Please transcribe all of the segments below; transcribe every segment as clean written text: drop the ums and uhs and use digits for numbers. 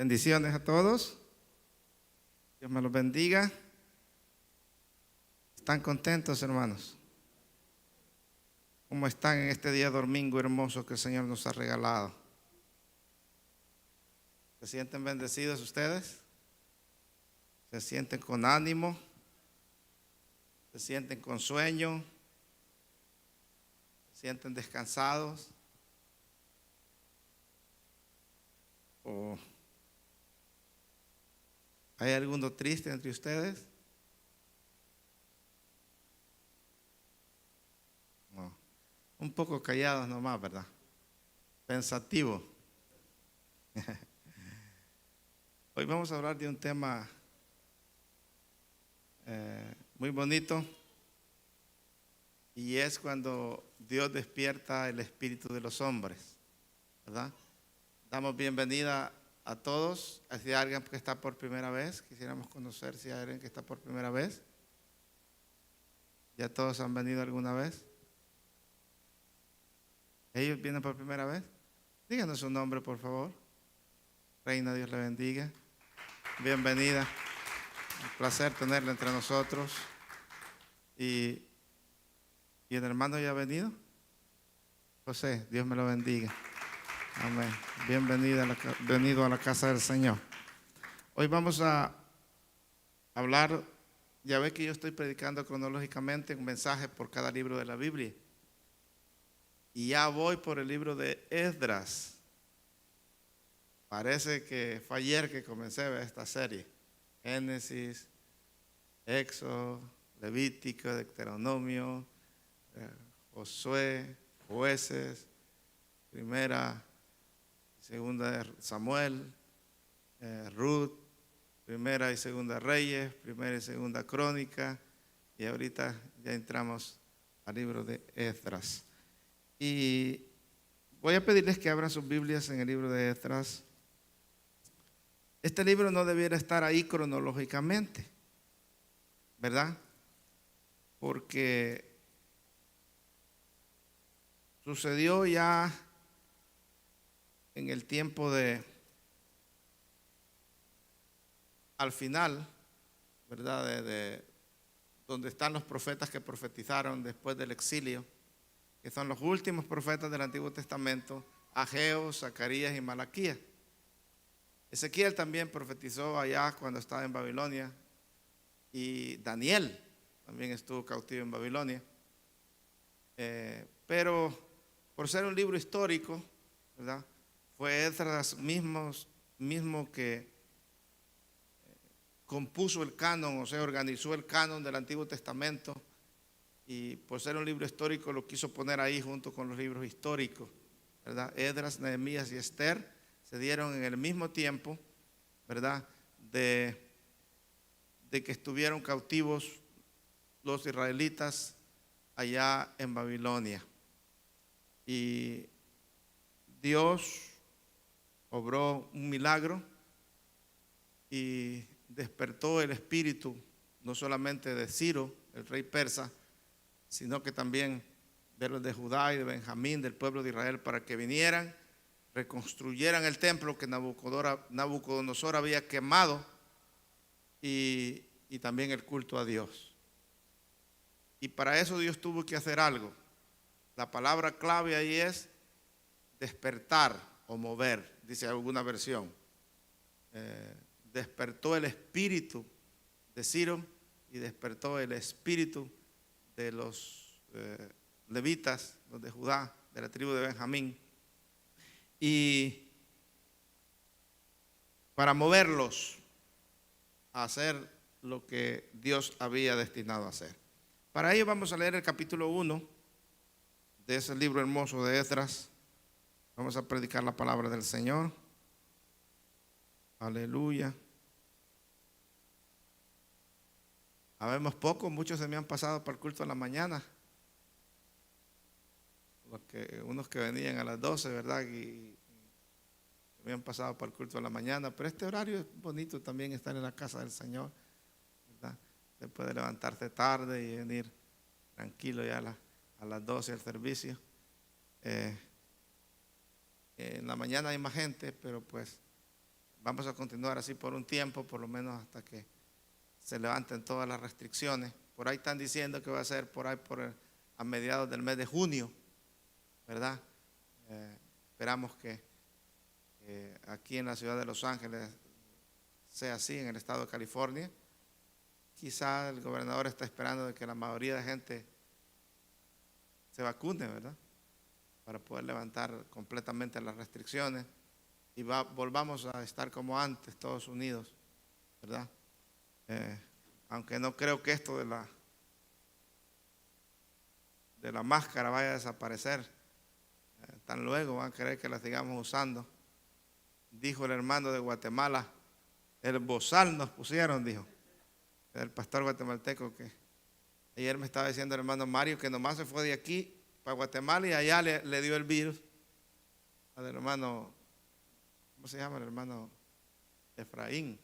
Bendiciones a todos. Dios me los bendiga. ¿Están contentos, hermanos? ¿Cómo están en este día domingo hermoso que el Señor nos ha regalado? ¿Se sienten bendecidos ustedes? ¿Se sienten con ánimo? ¿Se sienten con sueño? ¿Se sienten descansados? ¿O hay alguno triste entre ustedes? No. Un poco callados nomás, ¿verdad? Pensativo. Hoy vamos a hablar de un tema muy bonito, y es cuando Dios despierta el espíritu de los hombres, ¿verdad? Damos bienvenida a todos. Si hay alguien que está por primera vez, quisiéramos conocer si hay alguien que está por primera vez. ¿Ya todos han venido alguna vez? ¿Ellos vienen por primera vez? Díganos su nombre, por favor. Reina, Dios le bendiga. Bienvenida. Un placer tenerla entre nosotros. ¿Y el hermano ya ha venido? José, Dios me lo bendiga. Amén. Bienvenido a la casa del Señor. Hoy vamos a hablar, ya ve que yo estoy predicando cronológicamente un mensaje por cada libro de la Biblia. Y ya voy por el libro de Esdras. Parece que fue ayer que comencé esta serie. Génesis, Éxodo, Levítico, Deuteronomio, Josué, Jueces, Primera y Segunda de Samuel, Ruth, Primera y Segunda Reyes, Primera y Segunda Crónica, y ahorita ya entramos al libro de Esdras. Y voy a pedirles que abran sus Biblias en el libro de Esdras. Este libro no debiera estar ahí cronológicamente, ¿verdad? Porque sucedió ya en el tiempo al final, ¿verdad? De donde están los profetas que profetizaron después del exilio, que son los últimos profetas del Antiguo Testamento: Ageo, Zacarías y Malaquías. Ezequiel también profetizó allá cuando estaba en Babilonia, y Daniel también estuvo cautivo en Babilonia. Pero por ser un libro histórico, ¿verdad?, fue Esdras mismo que compuso el canon, o sea, organizó el canon del Antiguo Testamento, y por ser un libro histórico lo quiso poner ahí junto con los libros históricos, ¿verdad? Esdras, Nehemías y Esther se dieron en el mismo tiempo, ¿verdad?, de que estuvieron cautivos los israelitas allá en Babilonia. Y Dios obró un milagro y despertó el espíritu no solamente de Ciro, el rey persa, sino que también de los de Judá y de Benjamín, del pueblo de Israel, para que vinieran, reconstruyeran el templo que Nabucodonosor había quemado, y también el culto a Dios. Y para eso Dios tuvo que hacer algo. La palabra clave ahí es despertar o mover, dice alguna versión. Despertó el espíritu de Ciro y despertó el espíritu de los levitas, los de Judá, de la tribu de Benjamín, y para moverlos a hacer lo que Dios había destinado a hacer. Para ello vamos a leer el capítulo 1 de ese libro hermoso de Esdras. Vamos a predicar la palabra del Señor. Aleluya. Habemos pocos, muchos se me han pasado para el culto a la mañana. Unos que venían a las 12, ¿verdad? Y me han pasado para el culto a la mañana. Pero este horario es bonito también, estar en la casa del Señor, ¿verdad? Se puede levantarse tarde y venir tranquilo ya a las 12 al servicio. En la mañana hay más gente, pero pues vamos a continuar así por un tiempo, por lo menos hasta que se levanten todas las restricciones. Por ahí están diciendo que va a ser a mediados del mes de junio, ¿verdad? Esperamos que aquí en la ciudad de Los Ángeles sea así, en el estado de California. Quizá el gobernador está esperando de que la mayoría de gente se vacune, ¿verdad? Para poder levantar completamente las restricciones y volvamos a estar como antes, todos unidos, ¿verdad? Aunque no creo que esto de la máscara vaya a desaparecer, tan luego van a querer que la sigamos usando. Dijo el hermano de Guatemala, el bozal nos pusieron, dijo el pastor guatemalteco, que ayer me estaba diciendo el hermano Mario que nomás se fue de aquí para Guatemala y allá le dio el virus al hermano, ¿cómo se llama? El hermano Efraín,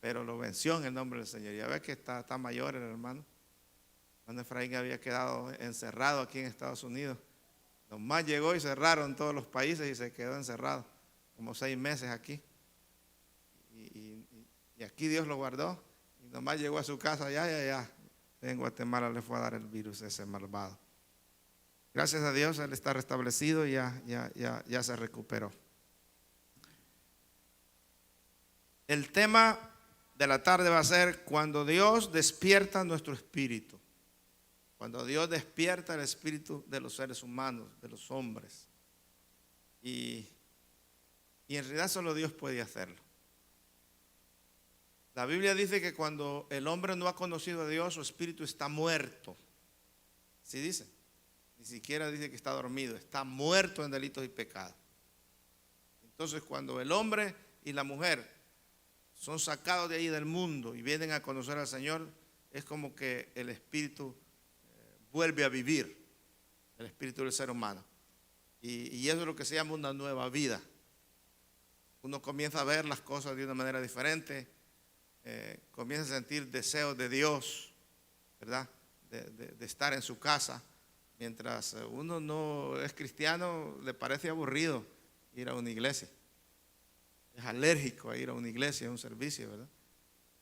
pero lo venció en el nombre del Señor. Ya ves que está mayor el hermano. El hermano Efraín había quedado encerrado aquí en Estados Unidos. Nomás llegó y cerraron todos los países y se quedó encerrado como 6 meses aquí. Y aquí Dios lo guardó. Y nomás llegó a su casa ya. En Guatemala le fue a dar el virus ese malvado. Gracias a Dios, él está restablecido y ya se recuperó. El tema de la tarde va a ser cuando Dios despierta nuestro espíritu. Cuando Dios despierta el espíritu de los seres humanos, de los hombres. Y en realidad solo Dios puede hacerlo. La Biblia dice que cuando el hombre no ha conocido a Dios, su espíritu está muerto. ¿Sí dice? Ni siquiera dice que está dormido, está muerto en delitos y pecados. Entonces, cuando el hombre y la mujer son sacados de ahí del mundo y vienen a conocer al Señor, es como que el espíritu vuelve a vivir, el espíritu del ser humano. Y eso es lo que se llama una nueva vida. Uno comienza a ver las cosas de una manera diferente, comienza a sentir deseos de Dios, ¿verdad? De estar en su casa. Mientras uno no es cristiano, le parece aburrido ir a una iglesia. Es alérgico a ir a una iglesia, a un servicio, ¿verdad?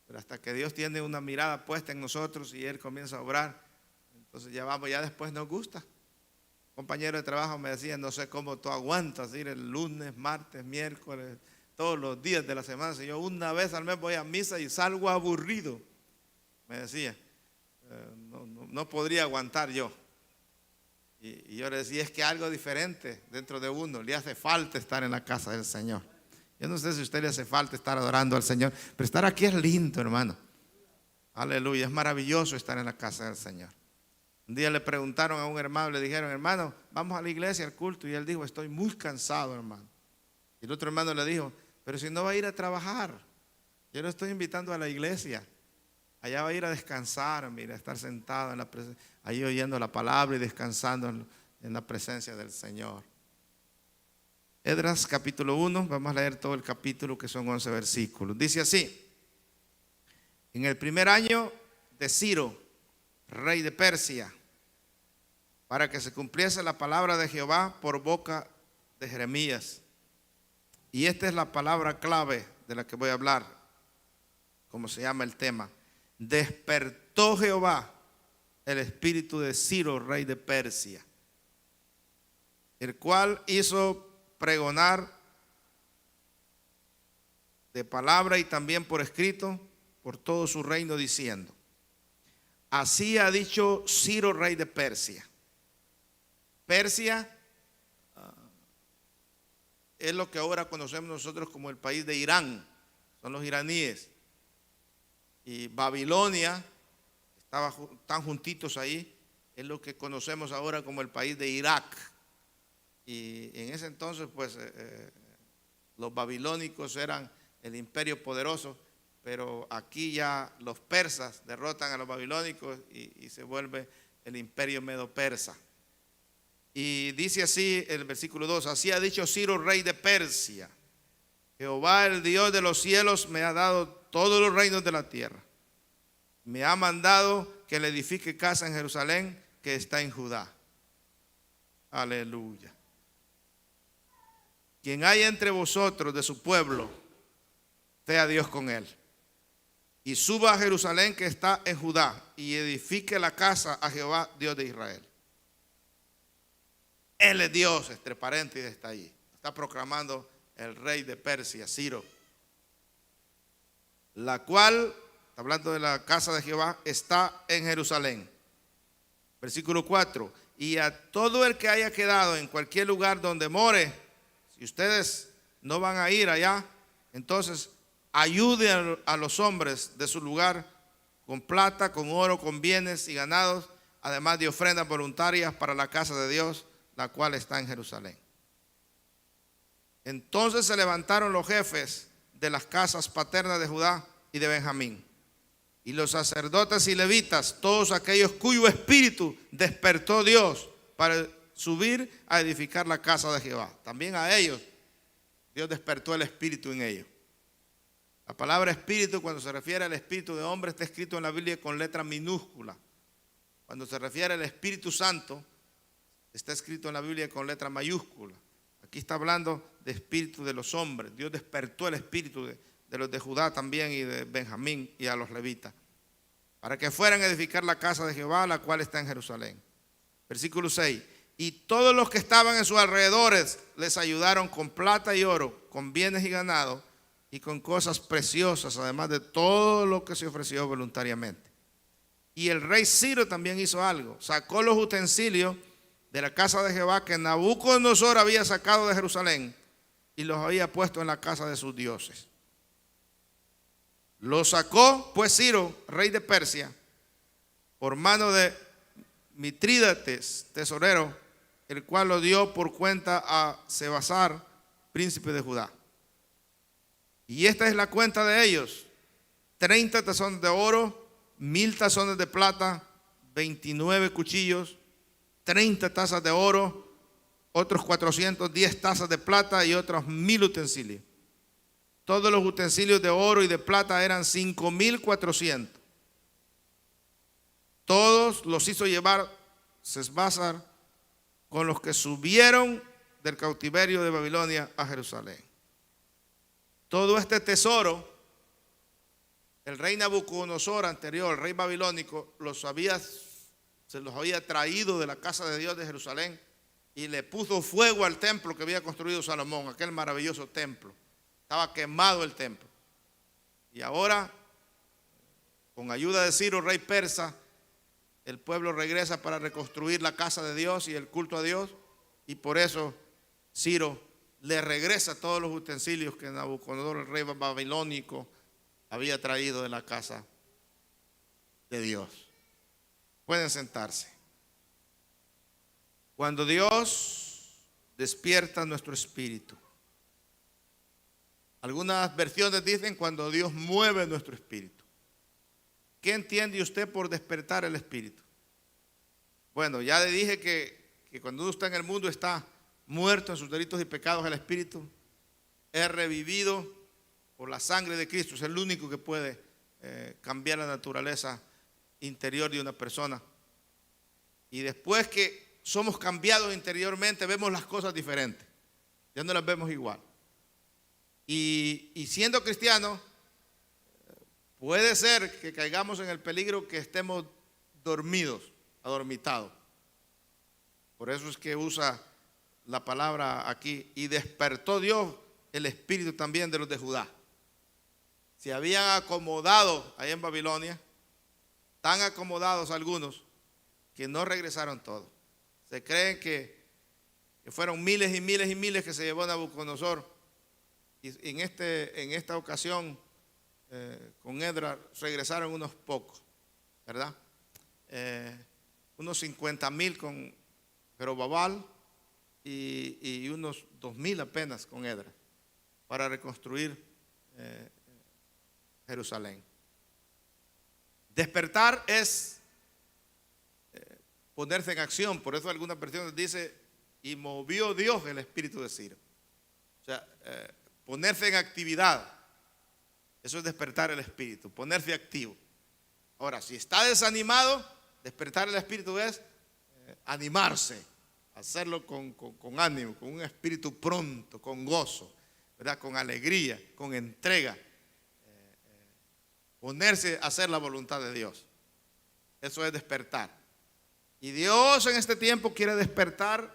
Pero hasta que Dios tiene una mirada puesta en nosotros y Él comienza a obrar, entonces ya después nos gusta. Un compañero de trabajo me decía, no sé cómo tú aguantas ir el lunes, martes, miércoles, todos los días de la semana. Si yo una vez al mes voy a misa y salgo aburrido, me decía, no podría aguantar yo. Y yo le decía, es que algo diferente dentro de uno, le hace falta estar en la casa del Señor. Yo no sé si a usted le hace falta estar adorando al Señor, pero estar aquí es lindo, hermano. Aleluya, es maravilloso estar en la casa del Señor. Un día le preguntaron a un hermano, le dijeron, hermano, vamos a la iglesia, al culto. Y él dijo, estoy muy cansado, hermano. Y el otro hermano le dijo, pero si no va a ir a trabajar, yo lo estoy invitando a la iglesia. Allá va a ir a descansar, mira, a estar sentado en la presencia, ahí oyendo la palabra y descansando en la presencia del Señor. Esdras capítulo 1, vamos a leer todo el capítulo que son 11 versículos. Dice así, en el primer año de Ciro, rey de Persia, para que se cumpliese la palabra de Jehová por boca de Jeremías. Y esta es la palabra clave de la que voy a hablar, como se llama el tema. Despertó Jehová el espíritu de Ciro, rey de Persia, el cual hizo pregonar de palabra y también por escrito por todo su reino, diciendo, así ha dicho Ciro, rey de Persia. Persia es lo que ahora conocemos nosotros como el país de Irán, son los iraníes. Y Babilonia, están juntitos ahí, es lo que conocemos ahora como el país de Irak. Y en ese entonces, pues, los babilónicos eran el imperio poderoso, pero aquí ya los persas derrotan a los babilónicos y se vuelve el imperio medo-persa. Y dice así el versículo 2, así ha dicho Ciro, rey de Persia, Jehová el Dios de los cielos me ha dado todos los reinos de la tierra. Me ha mandado que le edifique casa en Jerusalén que está en Judá. Aleluya. Quien haya entre vosotros de su pueblo testea a Dios con él. Y suba a Jerusalén que está en Judá y edifique la casa a Jehová, Dios de Israel. Él es Dios, entre paréntesis está ahí. Está proclamando el rey de Persia, Ciro. La cual, está hablando de la casa de Jehová, está en Jerusalén. Versículo 4. Y a todo el que haya quedado en cualquier lugar donde more, si ustedes no van a ir allá, entonces ayuden a los hombres de su lugar con plata, con oro, con bienes y ganados, además de ofrendas voluntarias para la casa de Dios, la cual está en Jerusalén. Entonces se levantaron los jefes de las casas paternas de Judá y de Benjamín, y los sacerdotes y levitas, todos aquellos cuyo espíritu despertó Dios para subir a edificar la casa de Jehová. También a ellos Dios despertó el espíritu en ellos. La palabra espíritu, cuando se refiere al espíritu de hombre, está escrito en la Biblia con letra minúscula. Cuando se refiere al Espíritu Santo, está escrito en la Biblia con letra mayúscula. Aquí está hablando de espíritu de los hombres. Dios despertó el espíritu de los de Judá también y de Benjamín y a los levitas, para que fueran a edificar la casa de Jehová, la cual está en Jerusalén. Versículo 6. Y todos los que estaban en sus alrededores les ayudaron con plata y oro, con bienes y ganado, y con cosas preciosas, además de todo lo que se ofreció voluntariamente. Y el rey Ciro también hizo algo. Sacó los utensilios de la casa de Jehová que Nabucodonosor había sacado de Jerusalén y los había puesto en la casa de sus dioses. Los sacó pues Ciro, rey de Persia, por mano de Mitrídates, tesorero, el cual lo dio por cuenta a Sebasar, príncipe de Judá. Y esta es la cuenta de ellos: 30 tazones de oro, 1000 tazones de plata, 29 cuchillos, 30 tazas de oro, otros 410 tazas de plata y otros 1000 utensilios. Todos los utensilios de oro y de plata eran 5400. Todos los hizo llevar Sesbazar con los que subieron del cautiverio de Babilonia a Jerusalén. Todo este tesoro, el rey Nabucodonosor anterior, el rey babilónico, se los había traído de la casa de Dios de Jerusalén y le puso fuego al templo que había construido Salomón, aquel maravilloso templo. Estaba quemado el templo. Y ahora, con ayuda de Ciro, rey persa, el pueblo regresa para reconstruir la casa de Dios y el culto a Dios. Y por eso Ciro le regresa todos los utensilios que Nabucodonosor, el rey babilónico, había traído de la casa de Dios. Pueden sentarse. Cuando Dios despierta nuestro espíritu. Algunas versiones dicen cuando Dios mueve nuestro espíritu. ¿Qué entiende usted por despertar el espíritu? Bueno, ya le dije que cuando uno está en el mundo está muerto en sus delitos y pecados. El espíritu es revivido por la sangre de Cristo. Es el único que puede cambiar la naturaleza interior de una persona. Y después que somos cambiados interiormente, vemos las cosas diferentes. Ya no las vemos igual. Y siendo cristianos, puede ser que caigamos en el peligro que estemos dormidos, adormitados. Por eso es que usa la palabra aquí: y despertó Dios el espíritu también de los de Judá. Se habían acomodado ahí en Babilonia, tan acomodados algunos que no regresaron todos. Se creen que fueron miles y miles y miles que se llevó Nabucodonosor. Y en esta ocasión, con Edra, regresaron unos pocos, ¿verdad? Unos 50,000 con Jerobabal y unos 2,000 apenas con Edra para reconstruir Jerusalén. Despertar es ponerse en acción. Por eso algunas versiones dice: y movió Dios el espíritu de Ciro. O sea, ponerse en actividad. Eso es despertar el espíritu, ponerse activo. Ahora, si está desanimado, despertar el espíritu es animarse, hacerlo con ánimo, con un espíritu pronto, con gozo, ¿verdad? Con alegría, con entrega. ponerse a hacer la voluntad de Dios. Eso es despertar. Y Dios en este tiempo quiere despertar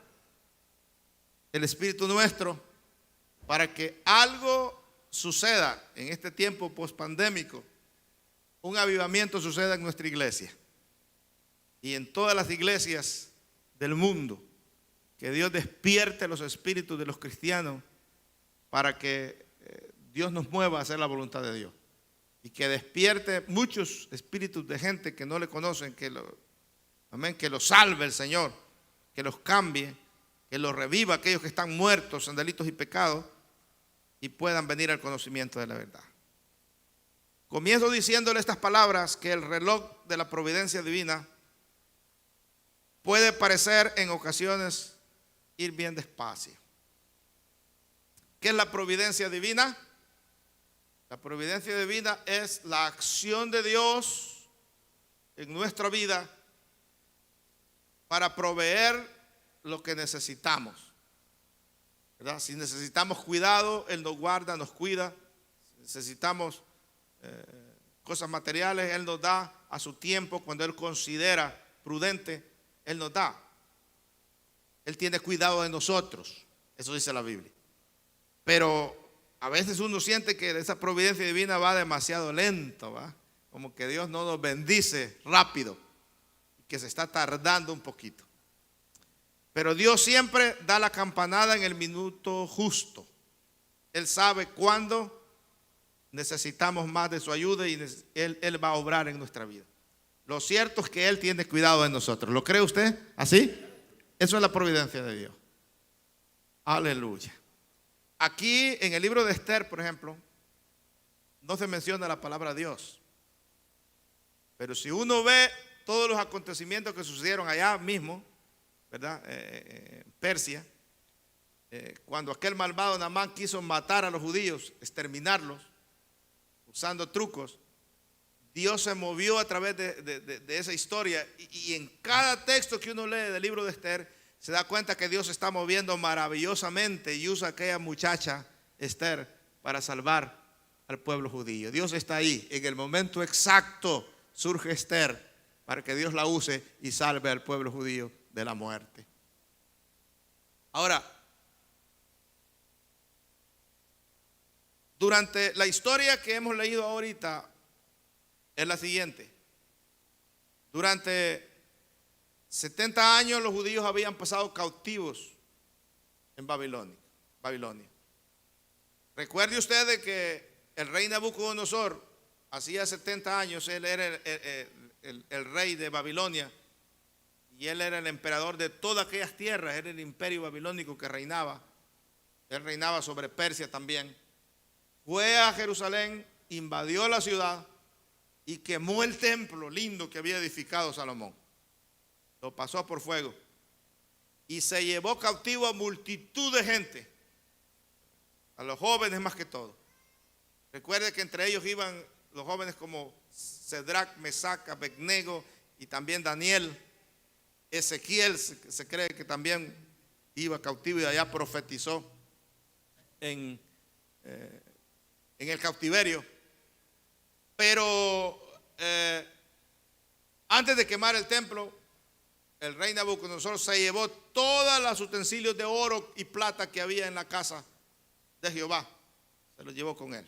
el espíritu nuestro para que algo suceda en este tiempo pospandémico. Un avivamiento suceda en nuestra iglesia y en todas las iglesias del mundo. Que Dios despierte los espíritus de los cristianos para que Dios nos mueva a hacer la voluntad de Dios. Y que despierte muchos espíritus de gente que no le conocen, amén, que los salve el Señor, que los cambie, que los reviva aquellos que están muertos en delitos y pecados y puedan venir al conocimiento de la verdad. Comienzo diciéndole estas palabras, que el reloj de la providencia divina puede parecer en ocasiones ir bien despacio. ¿Qué es la providencia divina? La providencia divina es la acción de Dios en nuestra vida para proveer lo que necesitamos, ¿verdad? Si necesitamos cuidado, Él nos guarda, nos cuida. Si necesitamos cosas materiales, Él nos da a su tiempo. Cuando Él considera prudente, Él nos da. Él tiene cuidado de nosotros, eso dice la Biblia. Pero a veces uno siente que esa providencia divina va demasiado lento, ¿va? Como que Dios no nos bendice rápido, que se está tardando un poquito. Pero Dios siempre da la campanada en el minuto justo. Él sabe cuándo necesitamos más de su ayuda y Él va a obrar en nuestra vida. Lo cierto es que Él tiene cuidado de nosotros. ¿Lo cree usted? ¿Así? Eso es la providencia de Dios. Aleluya. Aquí en el libro de Esther, por ejemplo, no se menciona la palabra Dios. Pero si uno ve todos los acontecimientos que sucedieron allá mismo, ¿verdad? Persia, cuando aquel malvado Naamán quiso matar a los judíos, exterminarlos, usando trucos, Dios se movió a través de esa historia. Y en cada texto que uno lee del libro de Esther, se da cuenta que Dios se está moviendo maravillosamente y usa a aquella muchacha Esther para salvar al pueblo judío. Dios está ahí, en el momento exacto surge Esther para que Dios la use y salve al pueblo judío de la muerte. Ahora, durante la historia que hemos leído ahorita es la siguiente. Durante 70 años los judíos habían pasado cautivos en Babilonia. Recuerde usted de que el rey Nabucodonosor, hacía 70 años, él era el rey de Babilonia y él era el emperador de todas aquellas tierras. Era el imperio babilónico que reinaba. Él reinaba sobre Persia también. Fue a Jerusalén, invadió la ciudad y quemó el templo lindo que había edificado Salomón. Lo pasó por fuego y se llevó cautivo a multitud de gente, a los jóvenes más que todo. Recuerde que entre ellos iban los jóvenes como Cedrac, Mesac, Abednego y también Daniel. Ezequiel se cree que también iba cautivo y allá profetizó en el cautiverio. Pero antes de quemar el templo, el rey Nabucodonosor se llevó todos los utensilios de oro y plata que había en la casa de Jehová. Se los llevó con él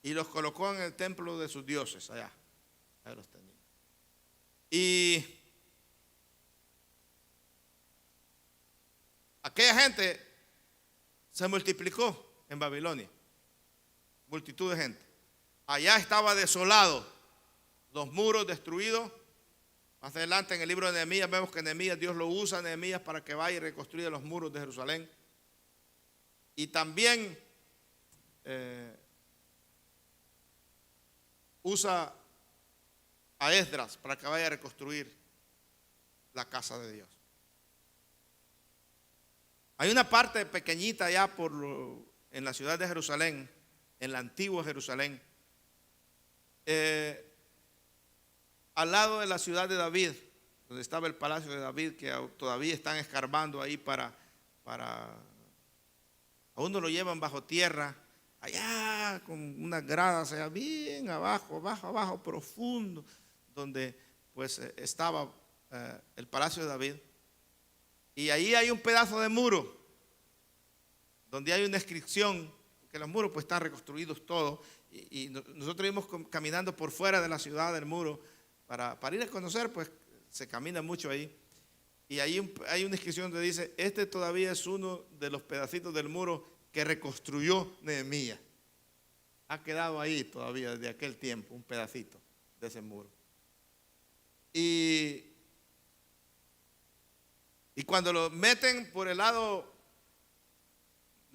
y los colocó en el templo de sus dioses allá. Ahí los tenía. Y aquella gente se multiplicó en Babilonia. Multitud de gente. Allá estaba desolado, los muros destruidos. Más adelante en el libro de Nehemías vemos que Nehemías, Dios lo usa a Nehemías para que vaya y reconstruya los muros de Jerusalén. Y también usa a Esdras para que vaya a reconstruir la casa de Dios. Hay una parte pequeñita allá en la ciudad de Jerusalén, en la antigua Jerusalén, al lado de la ciudad de David, donde estaba el palacio de David, que todavía están escarbando ahí a uno lo llevan bajo tierra allá con unas gradas allá bien abajo, abajo, profundo, donde pues estaba el palacio de David. Y ahí hay un pedazo de muro donde hay una inscripción, porque los muros pues están reconstruidos todos, y nosotros íbamos caminando por fuera de la ciudad del muro para ir a conocer, pues se camina mucho ahí. Y ahí hay una inscripción donde dice: este todavía es uno de los pedacitos del muro que reconstruyó Nehemías. Ha quedado ahí todavía desde aquel tiempo un pedacito de ese muro. Y cuando lo meten por el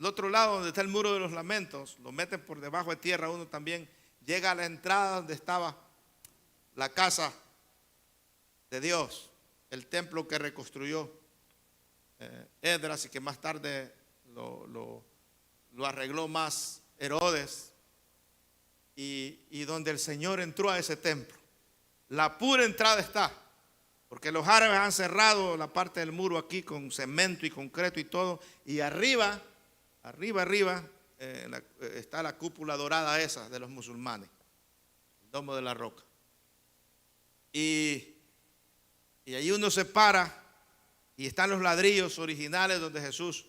otro lado donde está el muro de los lamentos, lo meten por debajo de tierra, uno también llega a la entrada donde estaba la casa de Dios, el templo que reconstruyó Esdras y que más tarde lo arregló más Herodes, y donde el Señor entró a ese templo. La pura entrada está, porque los árabes han cerrado la parte del muro aquí con cemento y concreto y todo, y arriba está la cúpula dorada esa de los musulmanes, el domo de la roca. Y ahí uno se para y están los ladrillos originales donde Jesús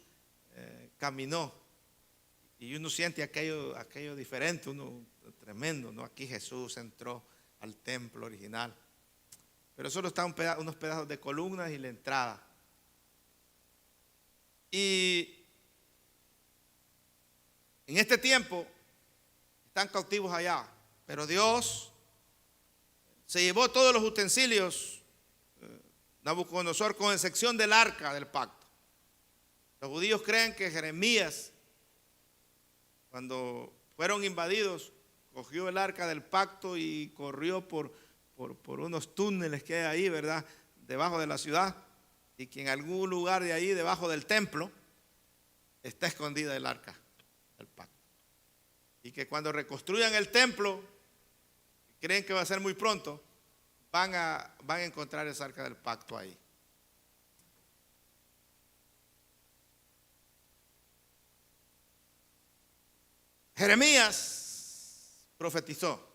caminó, y uno siente aquello diferente, uno tremendo, ¿no? Aquí Jesús entró al templo original, pero solo están unos pedazos de columnas y la entrada. Y en este tiempo están cautivos allá, pero Dios se llevó todos los utensilios, Nabucodonosor, con excepción del arca del pacto. Los judíos creen que Jeremías, cuando fueron invadidos, cogió el arca del pacto y corrió por unos túneles que hay ahí, ¿verdad?, debajo de la ciudad, y que en algún lugar de ahí, debajo del templo, está escondida el arca del pacto. Y que cuando reconstruyan el templo, creen que va a ser muy pronto, van a encontrar esa arca del pacto ahí. Jeremías profetizó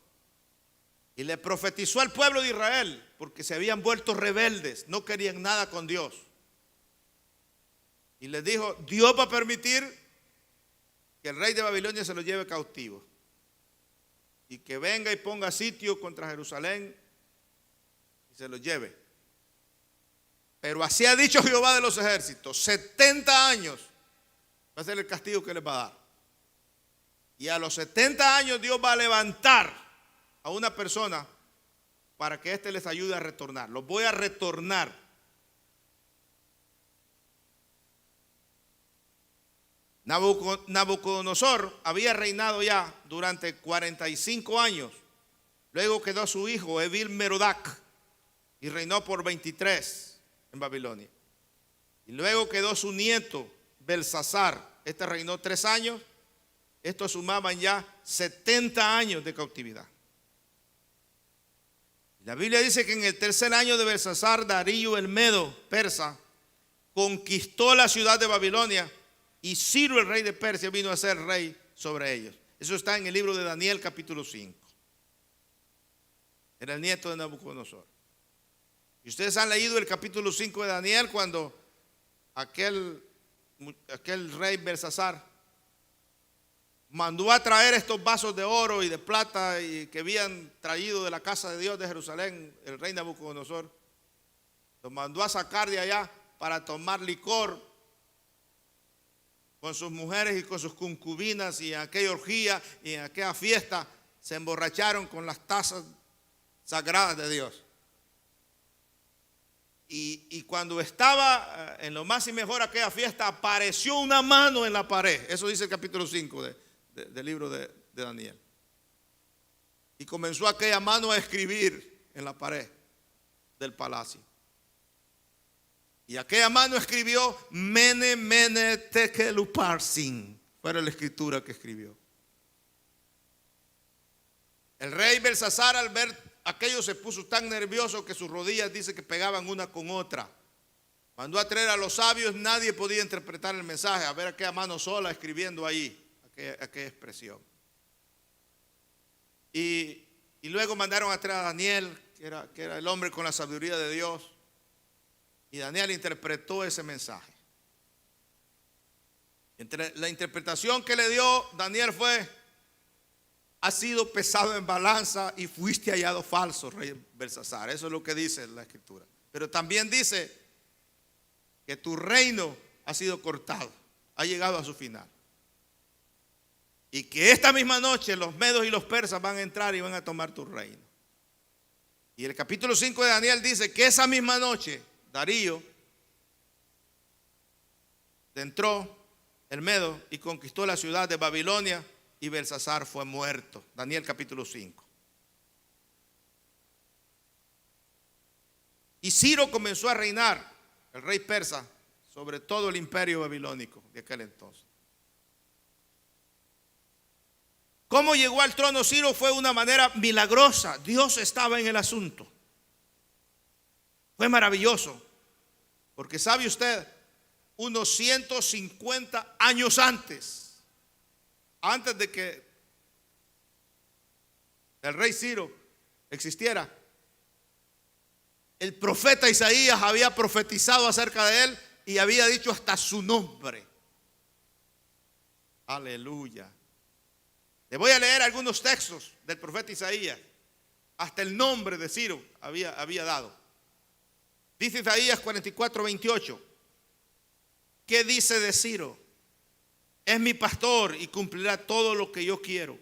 y le profetizó al pueblo de Israel porque se habían vuelto rebeldes, no querían nada con Dios. Y les dijo: Dios va a permitir que el rey de Babilonia se lo lleve cautivo y que venga y ponga sitio contra Jerusalén y se lo lleve. Pero así ha dicho Jehová de los ejércitos: 70 años va a ser el castigo que les va a dar. Y a los 70 años Dios va a levantar a una persona para que éste les ayude a retornar. Los voy a retornar. Nabucodonosor había reinado ya durante 45 años. Luego quedó su hijo Evil Merodach y reinó por 23 en Babilonia. Y luego quedó su nieto Belsasar. Este reinó 3 años. Estos sumaban ya 70 años de cautividad. La Biblia dice que en el 3er año de Belsasar, Darío el Medo, persa, conquistó la ciudad de Babilonia, y Ciro el rey de Persia vino a ser rey sobre ellos. Eso está en el libro de Daniel capítulo 5. Era el nieto de Nabucodonosor. Y ustedes han leído el capítulo 5 de Daniel, cuando aquel rey Belsasar mandó a traer estos vasos de oro y de plata y que habían traído de la casa de Dios de Jerusalén, el rey Nabucodonosor. Los mandó a sacar de allá para tomar licor con sus mujeres y con sus concubinas, y en aquella orgía y en aquella fiesta se emborracharon con las tazas sagradas de Dios. Y cuando estaba en lo más y mejor aquella fiesta, apareció una mano en la pared. Eso dice el capítulo 5 del libro de Daniel. Y comenzó aquella mano a escribir en la pared del palacio. Y aquella mano escribió: Mene, Mene, Tekel Uparsin. Fue la escritura que escribió. El rey Belsasar, al ver aquello, se puso tan nervioso que sus rodillas, dice que pegaban una con otra. Mandó a traer a los sabios, nadie podía interpretar el mensaje. A ver aquella mano sola escribiendo ahí aquella expresión. Y luego mandaron a traer a Daniel, que era el hombre con la sabiduría de Dios. Y Daniel interpretó ese mensaje. La interpretación que le dio Daniel fue: has sido pesado en balanza y fuiste hallado falso, rey Belsasar. Eso es lo que dice la escritura. Pero también dice que tu reino ha sido cortado, ha llegado a su final. Y que esta misma noche los medos y los persas van a entrar y van a tomar tu reino. Y el capítulo 5 de Daniel dice que esa misma noche Darío entró el Medo y conquistó la ciudad de Babilonia, y Belsasar fue muerto. Daniel capítulo 5. Y Ciro comenzó a reinar, el rey persa, sobre todo el imperio babilónico de aquel entonces. ¿Cómo llegó al trono Ciro? Fue de una manera milagrosa. Dios estaba en el asunto. Fue maravilloso. Porque sabe usted, unos 150 años antes de que el rey Ciro existiera, el profeta Isaías había profetizado acerca de él y había dicho hasta su nombre. Aleluya. Le voy a leer algunos textos del profeta Isaías. Hasta el nombre de Ciro había dado. Dice Isaías 44:28. ¿Qué dice de Ciro? Es mi pastor y cumplirá todo lo que yo quiero.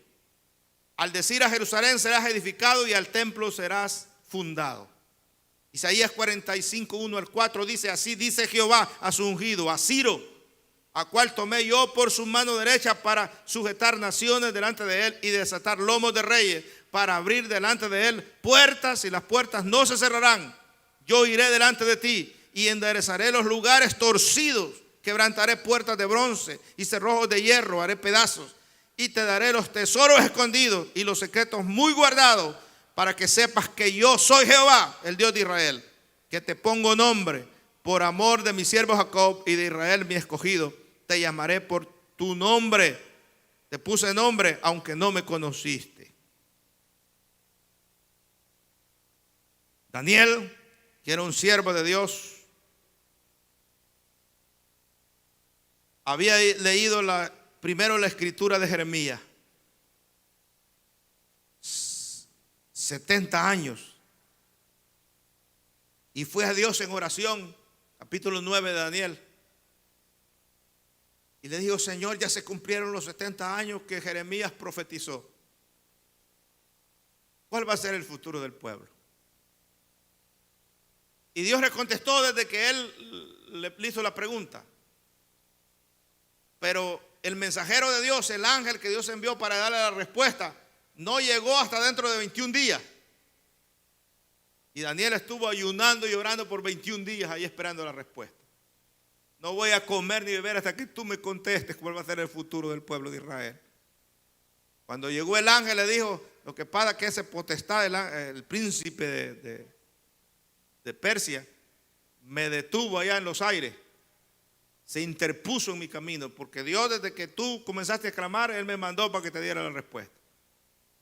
Al decir a Jerusalén serás edificado y al templo serás fundado. Isaías 45:1-4 dice: así dice Jehová a su ungido, a Ciro, a cual tomé yo por su mano derecha para sujetar naciones delante de él y desatar lomos de reyes, para abrir delante de él puertas, y las puertas no se cerrarán. Yo iré delante de ti y enderezaré los lugares torcidos, quebrantaré puertas de bronce y cerrojos de hierro haré pedazos, y te daré los tesoros escondidos y los secretos muy guardados, para que sepas que yo soy Jehová, el Dios de Israel, que te pongo nombre por amor de mi siervo Jacob y de Israel mi escogido. Te llamaré por tu nombre, te puse nombre aunque no me conociste. Daniel, que era un siervo de Dios, había leído primero la escritura de Jeremías. 70 años. Y fue a Dios en oración, capítulo 9 de Daniel. Y le dijo: Señor, ya se cumplieron los 70 años que Jeremías profetizó. ¿Cuál va a ser el futuro del pueblo? Y Dios le contestó desde que él le hizo la pregunta. Pero el mensajero de Dios, el ángel que Dios envió para darle la respuesta, no llegó hasta dentro de 21 días. Y Daniel estuvo ayunando y orando por 21 días ahí esperando la respuesta. No voy a comer ni beber hasta que tú me contestes cuál va a ser el futuro del pueblo de Israel. Cuando llegó el ángel le dijo: lo que pasa es que ese potestad, el príncipe de Persia, me detuvo allá en los aires. Se interpuso en mi camino, porque Dios, desde que tú comenzaste a clamar, Él me mandó para que te diera la respuesta.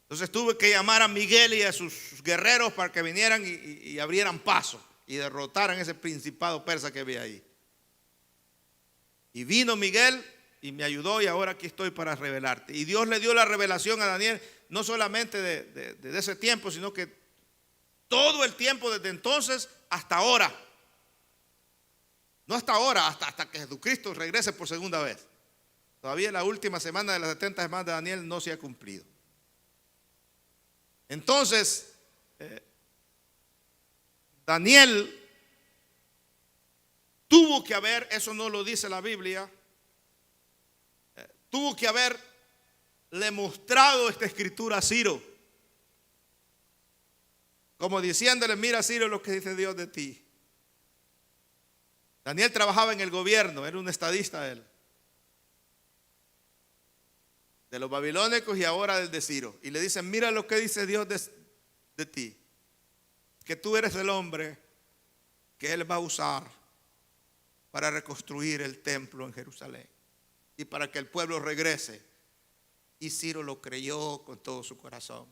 Entonces tuve que llamar a Miguel y a sus guerreros para que vinieran y abrieran paso y derrotaran ese principado persa que había ahí. Y vino Miguel y me ayudó, y ahora aquí estoy para revelarte. Y Dios le dio la revelación a Daniel, no solamente de ese tiempo, sino que todo el tiempo desde entonces hasta ahora. No hasta ahora, hasta que Jesucristo regrese por segunda vez. Todavía la última semana de las 70 semanas de Daniel no se ha cumplido. Entonces, Daniel tuvo que haber, eso no lo dice la Biblia, tuvo que haberle mostrado esta escritura a Ciro, como diciéndole: mira, Ciro, lo que dice Dios de ti. Daniel trabajaba en el gobierno, era un estadista él, de los babilónicos y ahora del de Ciro. Y le dicen: mira lo que dice Dios de ti, que tú eres el hombre que Él va a usar para reconstruir el templo en Jerusalén y para que el pueblo regrese Y Ciro lo creyó con todo su corazón.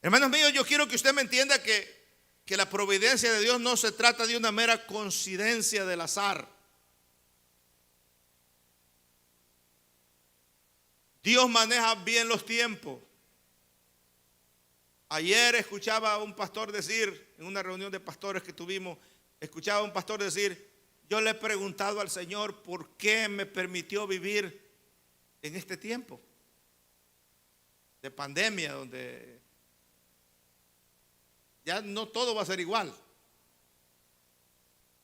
Hermanos míos, yo quiero que usted me entienda que la providencia de Dios no se trata de una mera coincidencia del azar. Dios maneja bien los tiempos. Ayer escuchaba a un pastor decir, en una reunión de pastores que tuvimos, escuchaba a un pastor decir: yo le he preguntado al Señor por qué me permitió vivir en este tiempo de pandemia, donde ya no todo va a ser igual.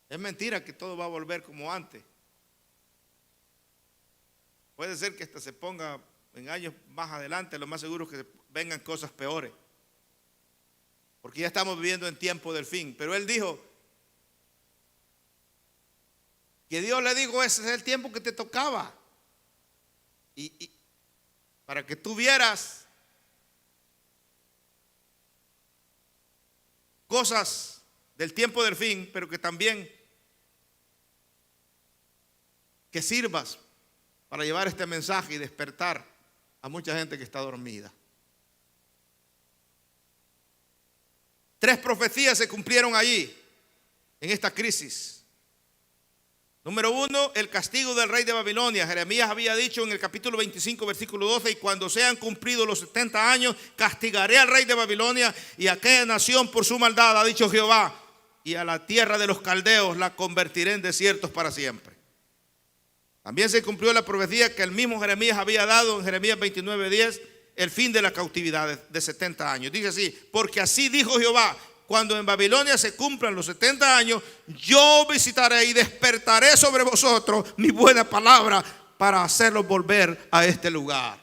Es mentira que todo va a volver como antes. Puede ser que hasta se ponga en años más adelante, lo más seguro es que vengan cosas peores, porque ya estamos viviendo en tiempo del fin. Pero él dijo que Dios le dijo: ese es el tiempo que te tocaba, y para que tú vieras cosas del tiempo del fin, pero que también que sirvas para llevar este mensaje y despertar a mucha gente que está dormida. 3 profecías se cumplieron allí, en esta crisis. Número 1, el castigo del rey de Babilonia. Jeremías había dicho en el capítulo 25, versículo 12: y cuando sean cumplidos los 70 años, castigaré al rey de Babilonia y a aquella nación por su maldad, ha dicho Jehová, y a la tierra de los caldeos la convertiré en desiertos para siempre. También se cumplió la profecía que el mismo Jeremías había dado en Jeremías 29:10, el fin de la cautividad de 70 años. Dice así: porque así dijo Jehová, cuando en Babilonia se cumplan los 70 años, yo visitaré y despertaré sobre vosotros mi buena palabra para hacerlos volver a este lugar.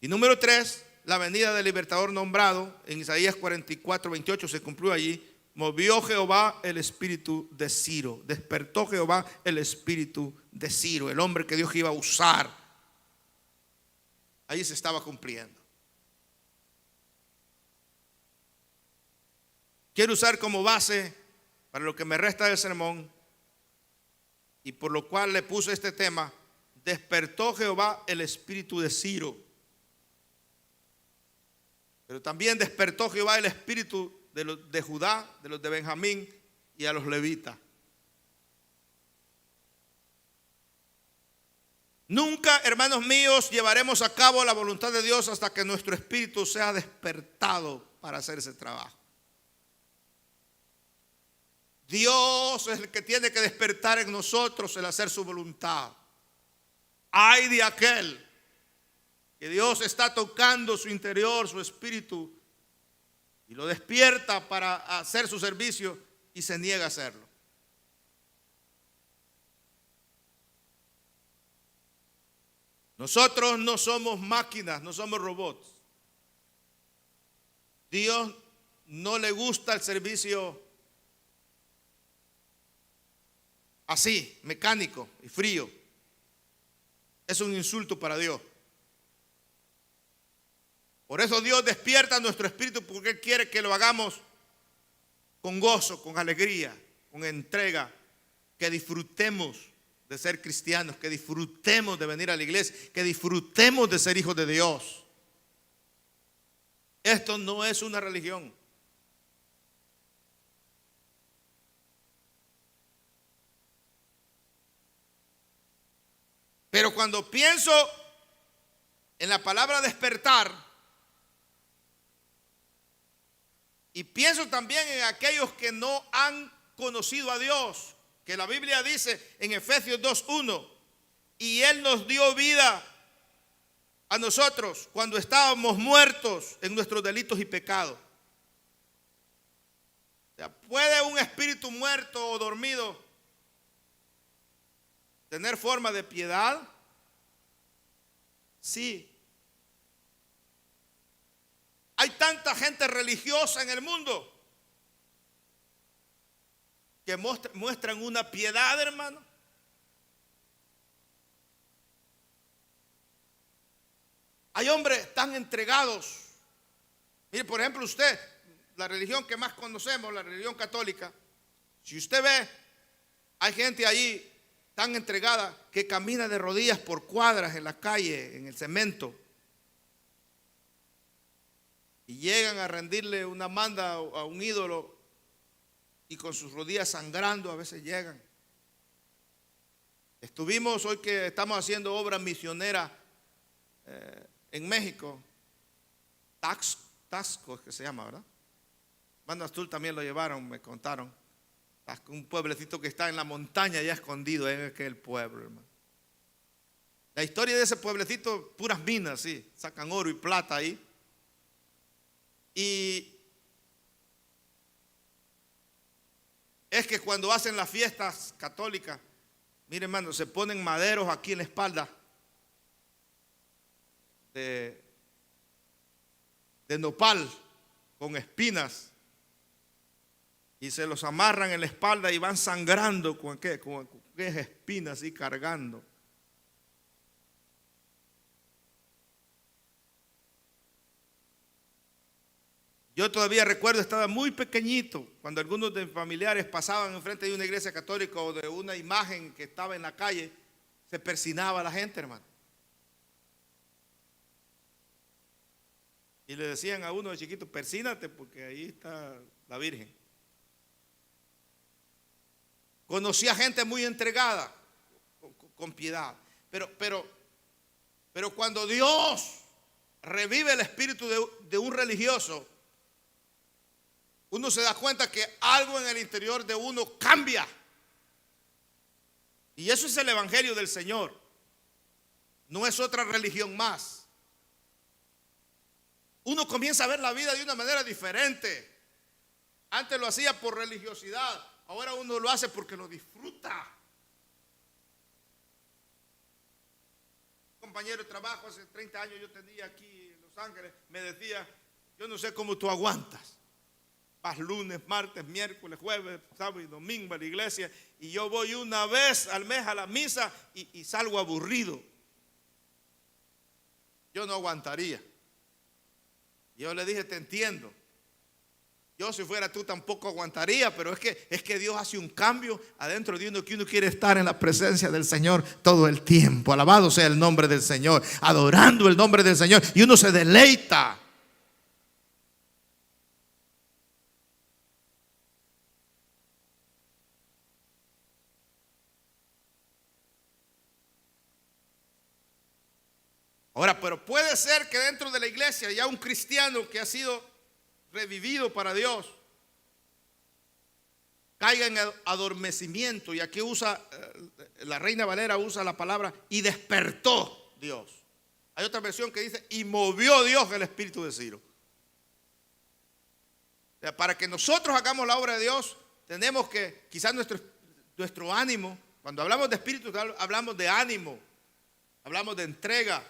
Y número 3, la venida del libertador nombrado en Isaías 44:28 se cumplió allí. Movió Jehová el espíritu de Ciro. Despertó Jehová el espíritu de Ciro, el hombre que Dios iba a usar. Ahí se estaba cumpliendo. Quiero usar como base para lo que me resta del sermón, y por lo cual le puse este tema: despertó Jehová el espíritu de Ciro. Pero también despertó Jehová el espíritu de los de Judá, de los de Benjamín y a los levitas. Nunca, hermanos míos, llevaremos a cabo la voluntad de Dios hasta que nuestro espíritu sea despertado para hacer ese trabajo. Dios es el que tiene que despertar en nosotros el hacer su voluntad. Ay de aquel que Dios está tocando su interior, su espíritu, y lo despierta para hacer su servicio y se niega a hacerlo. Nosotros no somos máquinas, no somos robots. Dios no le gusta el servicio así, mecánico y frío. Es un insulto para Dios. Por eso Dios despierta nuestro espíritu, porque Él quiere que lo hagamos con gozo, con alegría, con entrega, que disfrutemos de ser cristianos, que disfrutemos de venir a la iglesia, que disfrutemos de ser hijos de Dios. Esto no es una religión. Pero cuando pienso en la palabra despertar, y pienso también en aquellos que no han conocido a Dios, que la Biblia dice en Efesios 2:1, y Él nos dio vida a nosotros cuando estábamos muertos en nuestros delitos y pecados. O sea, ¿puede un espíritu muerto o dormido tener forma de piedad? Sí. Hay tanta gente religiosa en el mundo que muestran una piedad, hermano. Hay hombres tan entregados. Mire, por ejemplo, usted, la religión que más conocemos, la religión católica, si usted ve, hay gente allí tan entregada que camina de rodillas por cuadras en la calle, en el cemento. Y llegan a rendirle una manda a un ídolo y con sus rodillas sangrando a veces llegan. Estuvimos hoy que estamos haciendo obra misionera en México, Taxco es que se llama, ¿verdad? Banda Azul también lo llevaron, me contaron. Un pueblecito que está en la montaña ya escondido en aquel pueblo, hermano. La historia de ese pueblecito, puras minas, sí, sacan oro y plata ahí. Y es que cuando hacen las fiestas católicas, miren, hermano, se ponen maderos aquí en la espalda de nopal con espinas y se los amarran en la espalda y van sangrando con esas espinas y cargando. Yo todavía recuerdo, estaba muy pequeñito, cuando algunos de mis familiares pasaban enfrente de una iglesia católica o de una imagen que estaba en la calle, se persinaba la gente, hermano. Y le decían a uno de chiquito, persínate porque ahí está la Virgen. Conocía gente muy entregada, con piedad. Pero cuando Dios revive el espíritu de un religioso, uno se da cuenta que algo en el interior de uno cambia. Y eso es el evangelio del Señor. No es otra religión más. Uno comienza a ver la vida de una manera diferente. Antes lo hacía por religiosidad, ahora uno lo hace porque lo disfruta. Un compañero de trabajo hace 30 años yo tenía aquí en Los Ángeles, me decía, yo no sé cómo tú aguantas. Vas lunes, martes, miércoles, jueves, sábado y domingo a la iglesia y yo voy una vez al mes a la misa y salgo aburrido. Yo no aguantaría. Yo le dije, te entiendo. Yo si fuera tú tampoco aguantaría, pero es que Dios hace un cambio adentro de uno, que uno quiere estar en la presencia del Señor todo el tiempo. Alabado sea el nombre del Señor, adorando el nombre del Señor y uno se deleita. Ahora, pero puede ser que dentro de la iglesia haya un cristiano que ha sido revivido para Dios caiga en el adormecimiento, y aquí usa, la Reina Valera usa la palabra y despertó Dios. Hay otra versión que dice y movió Dios el espíritu de Ciro. O sea, para que nosotros hagamos la obra de Dios tenemos que, quizás nuestro ánimo, cuando hablamos de espíritu hablamos de ánimo, hablamos de entrega,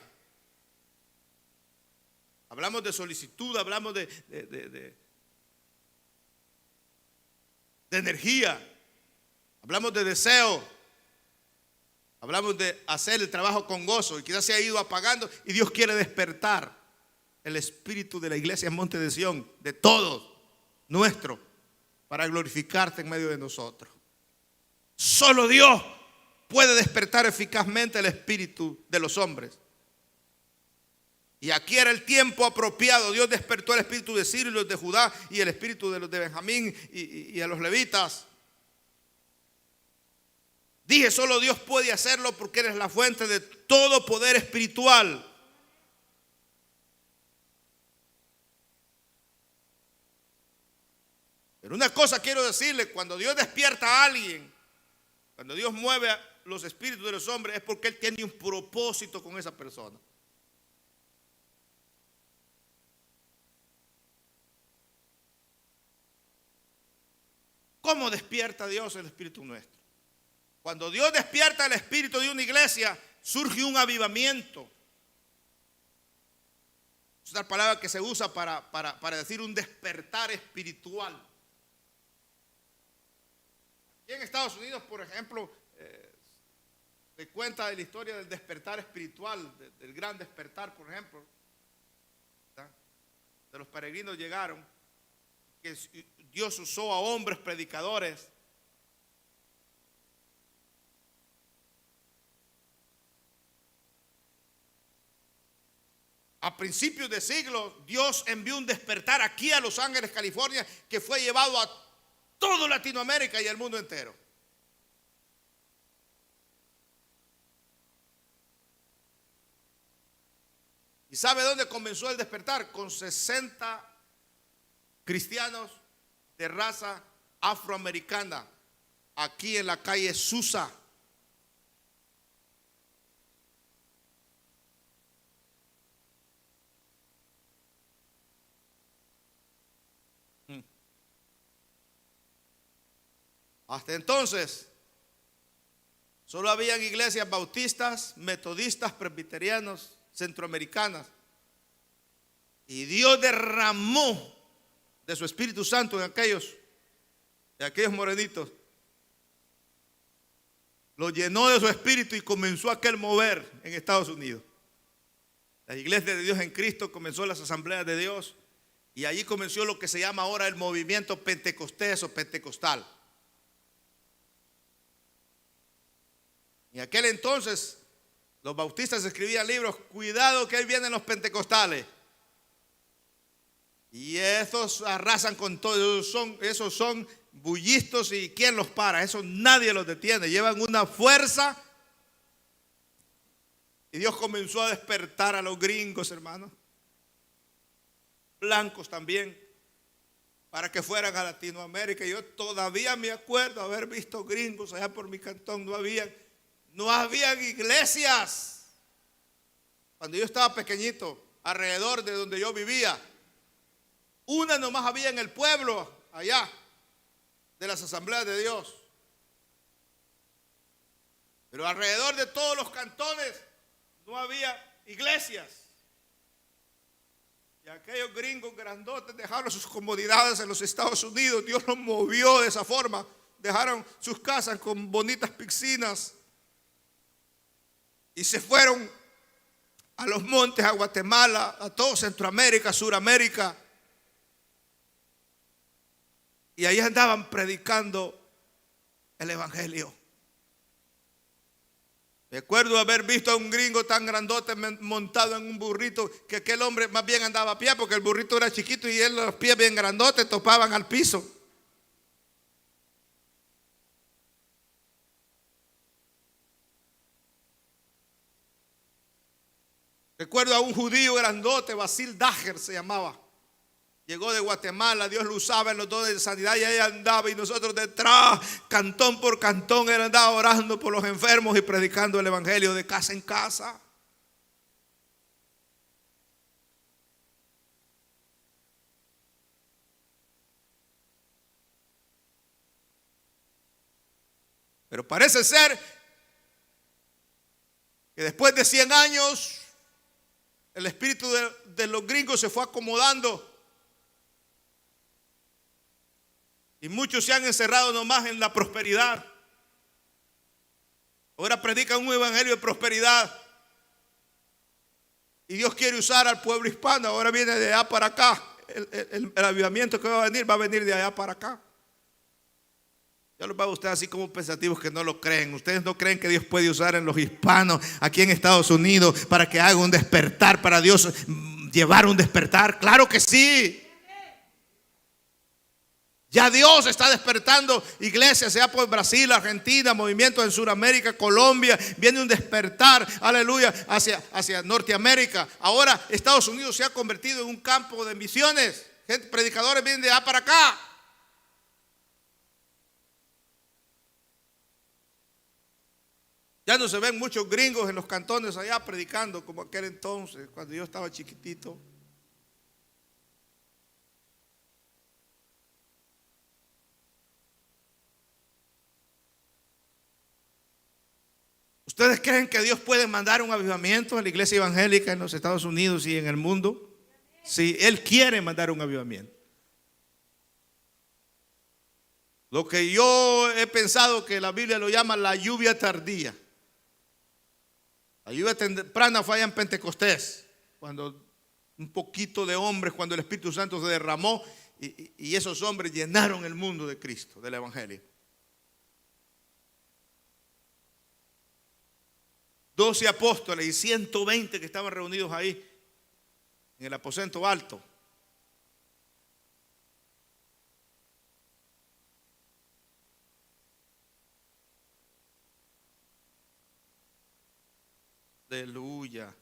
hablamos de solicitud, hablamos de energía, hablamos de deseo, hablamos de hacer el trabajo con gozo, y quizás se ha ido apagando y Dios quiere despertar el espíritu de la iglesia en Monte de Sión, de todos, nuestro, para glorificarte en medio de nosotros. Solo Dios puede despertar eficazmente el espíritu de los hombres. Y aquí era el tiempo apropiado. Dios despertó el espíritu de Ciro y los de Judá y el espíritu de los de Benjamín y a los levitas. Dije, solo Dios puede hacerlo porque eres la fuente de todo poder espiritual. Pero una cosa quiero decirle, cuando Dios despierta a alguien, cuando Dios mueve a los espíritus de los hombres, es porque Él tiene un propósito con esa persona. ¿Cómo despierta Dios el espíritu nuestro? Cuando Dios despierta el espíritu de una iglesia, surge un avivamiento. Es una palabra que se usa para decir un despertar espiritual. Aquí en Estados Unidos, por ejemplo, se cuenta de la historia del despertar espiritual, del gran despertar, por ejemplo, ¿verdad? De los peregrinos llegaron, que Dios usó a hombres predicadores a principios de siglo, Dios envió un despertar aquí a Los Ángeles, California, que fue llevado a todo Latinoamérica y el mundo entero. ¿Y sabe dónde comenzó el despertar? Con 60 cristianos de raza afroamericana, aquí en la calle Susa. Hasta entonces, solo habían iglesias bautistas, metodistas, presbiterianos, centroamericanas. Y Dios derramó de su Espíritu Santo en aquellos morenitos. Lo llenó de su espíritu y comenzó aquel mover en Estados Unidos. La iglesia de Dios en Cristo comenzó las asambleas de Dios. Y allí comenzó lo que se llama ahora el movimiento pentecostés o pentecostal. En aquel entonces los bautistas escribían libros: cuidado que ahí vienen los pentecostales. Y esos arrasan con todo, esos son bullistos, y ¿quién los para? Eso nadie los detiene, llevan una fuerza. Y Dios comenzó a despertar a los gringos, hermanos, blancos también, para que fueran a Latinoamérica. Yo todavía me acuerdo haber visto gringos allá por mi cantón, no habían iglesias. Cuando yo estaba pequeñito, alrededor de donde yo vivía, una nomás había en el pueblo, allá, de las asambleas de Dios. Pero alrededor de todos los cantones no había iglesias. Y aquellos gringos grandotes dejaron sus comodidades en los Estados Unidos. Dios los movió de esa forma. Dejaron sus casas con bonitas piscinas y se fueron a los montes, a Guatemala, a todo Centroamérica, Suramérica. Y ahí andaban predicando el evangelio. Recuerdo haber visto a un gringo tan grandote montado en un burrito, que aquel hombre más bien andaba a pie, porque el burrito era chiquito y él, los pies bien grandotes, topaban al piso. Recuerdo a un judío grandote, Basil Dager se llamaba. Llegó de Guatemala, Dios lo usaba en los dones de sanidad y ahí andaba, y nosotros detrás, cantón por cantón, él andaba orando por los enfermos y predicando el evangelio de casa en casa. Pero parece ser que después de 100 años, el espíritu de los gringos se fue acomodando. Y muchos se han encerrado nomás en la prosperidad. Ahora predican un evangelio de prosperidad. Y Dios quiere usar al pueblo hispano. Ahora viene de allá para acá. El avivamiento que va a venir de allá para acá. Ya los va a usted así como pensativos que no lo creen. Ustedes no creen que Dios puede usar en los hispanos aquí en Estados Unidos para que haga un despertar, para Dios llevar un despertar. Claro que sí. Ya Dios está despertando iglesias, sea por Brasil, Argentina, movimientos en Sudamérica, Colombia. Viene un despertar, aleluya, hacia Norteamérica. Ahora Estados Unidos se ha convertido en un campo de misiones. Predicadores vienen de allá para acá. Ya no se ven muchos gringos en los cantones allá predicando como aquel entonces, cuando yo estaba chiquitito. ¿Ustedes creen que Dios puede mandar un avivamiento a la iglesia evangélica en los Estados Unidos y en el mundo? Sí, Él quiere mandar un avivamiento. Lo que yo he pensado que la Biblia lo llama la lluvia tardía. La lluvia temprana fue allá en Pentecostés, cuando un poquito de hombres, cuando el Espíritu Santo se derramó y esos hombres llenaron el mundo de Cristo, del evangelio. 12 apóstoles y 120 que estaban reunidos ahí. en el aposento alto. Aleluya.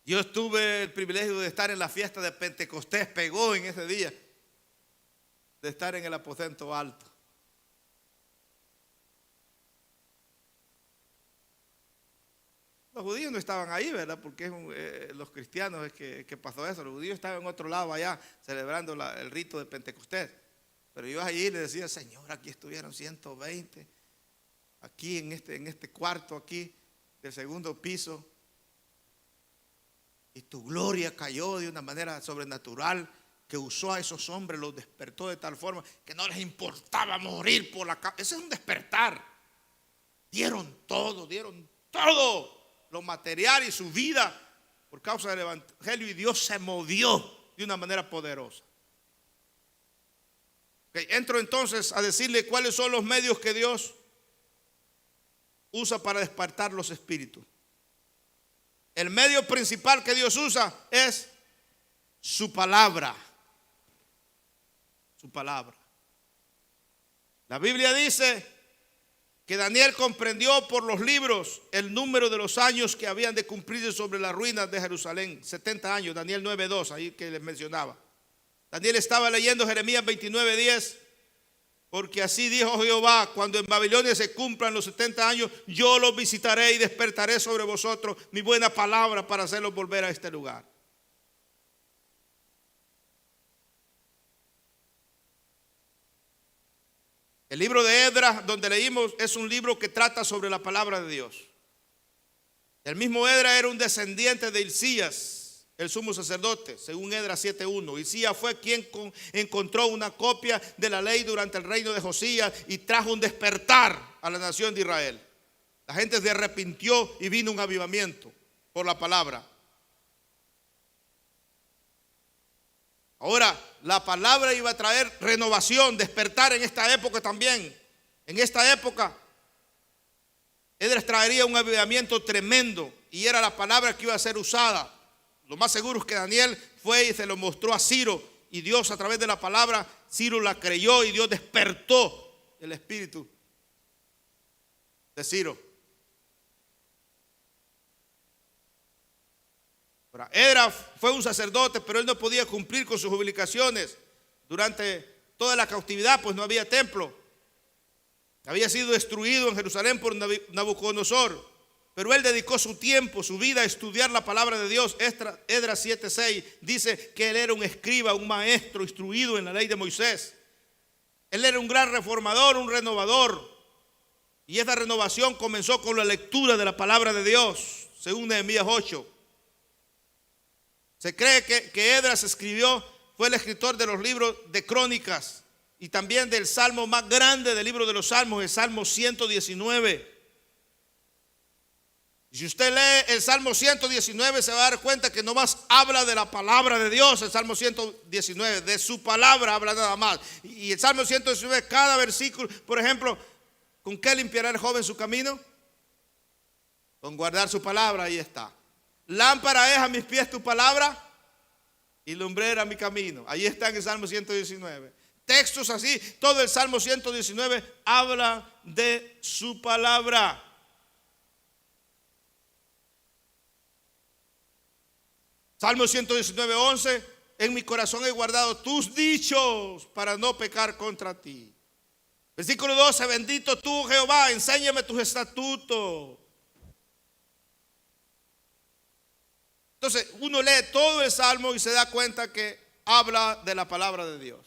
Yo tuve el privilegio de estar en la fiesta de Pentecostés, pegó en ese día, de estar en el aposento alto. Los judíos no estaban ahí, ¿verdad? Porque los cristianos es que pasó eso. Los judíos estaban en otro lado allá, celebrando el rito de Pentecostés. Pero yo allí le decía, Señor, aquí estuvieron 120, aquí en este cuarto aquí del segundo piso. Y tu gloria cayó de una manera sobrenatural, que usó a esos hombres, los despertó de tal forma que no les importaba morir por la causa. Ese es un despertar. Dieron todo lo material y su vida por causa del evangelio, y Dios se movió de una manera poderosa. Entro entonces a decirle cuáles son los medios que Dios usa para despertar los espíritus. El medio principal que Dios usa es su palabra. Su palabra. La Biblia dice que Daniel comprendió por los libros el número de los años que habían de cumplirse sobre las ruinas de Jerusalén. 70 años, Daniel 9:2, ahí que les mencionaba. Daniel estaba leyendo Jeremías 29:10, porque así dijo Jehová: cuando en Babilonia se cumplan los 70 años, yo los visitaré y despertaré sobre vosotros mi buena palabra para hacerlos volver a este lugar. El libro de Esdras, donde leímos, es un libro que trata sobre la palabra de Dios. El mismo Esdras era un descendiente de Hilcías, el sumo sacerdote, según Esdras 7:1. Hilcías fue quien encontró una copia de la ley durante el reino de Josías y trajo un despertar a la nación de Israel. La gente se arrepintió y vino un avivamiento por la palabra. Ahora, la palabra iba a traer renovación, despertar en esta época también. En esta época, Esdras traería un avivamiento tremendo y era la palabra que iba a ser usada. Lo más seguro es que Daniel fue y se lo mostró a Ciro, y Dios, a través de la palabra, Ciro la creyó y Dios despertó el espíritu de Ciro. Esdras fue un sacerdote, pero él no podía cumplir con sus obligaciones durante toda la cautividad, pues no había templo. Había sido destruido en Jerusalén por Nabucodonosor, pero él dedicó su tiempo, su vida a estudiar la palabra de Dios. Esdras 7:6 dice que él era un escriba, un maestro instruido en la ley de Moisés. Él era un gran reformador, un renovador, y esta renovación comenzó con la lectura de la palabra de Dios, según Nehemías 8. Se cree que Esdras fue el escritor de los libros de Crónicas y también del salmo más grande del libro de los salmos, el Salmo 119. Y si usted lee el Salmo 119, se va a dar cuenta que no más habla de la palabra de Dios. El Salmo 119, de su palabra habla nada más. Y el Salmo 119, cada versículo, por ejemplo, ¿con qué limpiará el joven su camino? Con guardar su palabra, ahí está. Lámpara es a mis pies tu palabra y lumbrera mi camino. Ahí está en el Salmo 119. Textos así, todo el Salmo 119 habla de su palabra. Salmo 119:11, en mi corazón he guardado tus dichos para no pecar contra ti. Versículo 12, bendito tú, Jehová, enséñame tus estatutos. Entonces uno lee todo el Salmo y se da cuenta que habla de la palabra de Dios.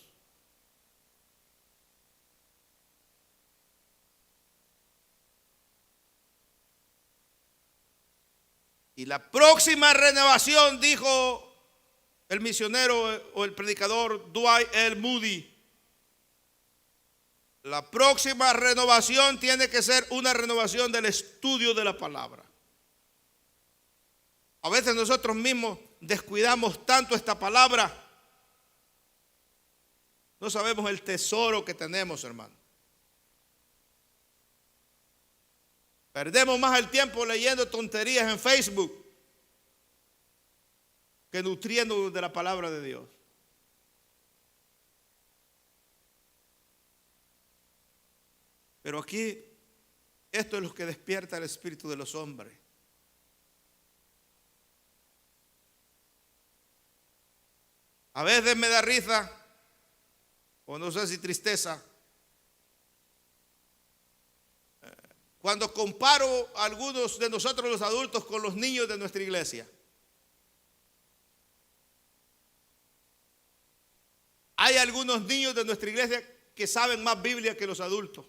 Y la próxima renovación, dijo el misionero o el predicador Dwight L. Moody, la próxima renovación tiene que ser una renovación del estudio de la palabra. A veces nosotros mismos descuidamos tanto esta palabra. No sabemos el tesoro que tenemos, hermano. Perdemos más el tiempo leyendo tonterías en Facebook que nutriéndonos de la palabra de Dios. Pero aquí, esto es lo que despierta el espíritu de los hombres. A veces me da risa, o no sé si tristeza, cuando comparo a algunos de nosotros los adultos con los niños de nuestra iglesia. Hay algunos niños de nuestra iglesia que saben más Biblia que los adultos.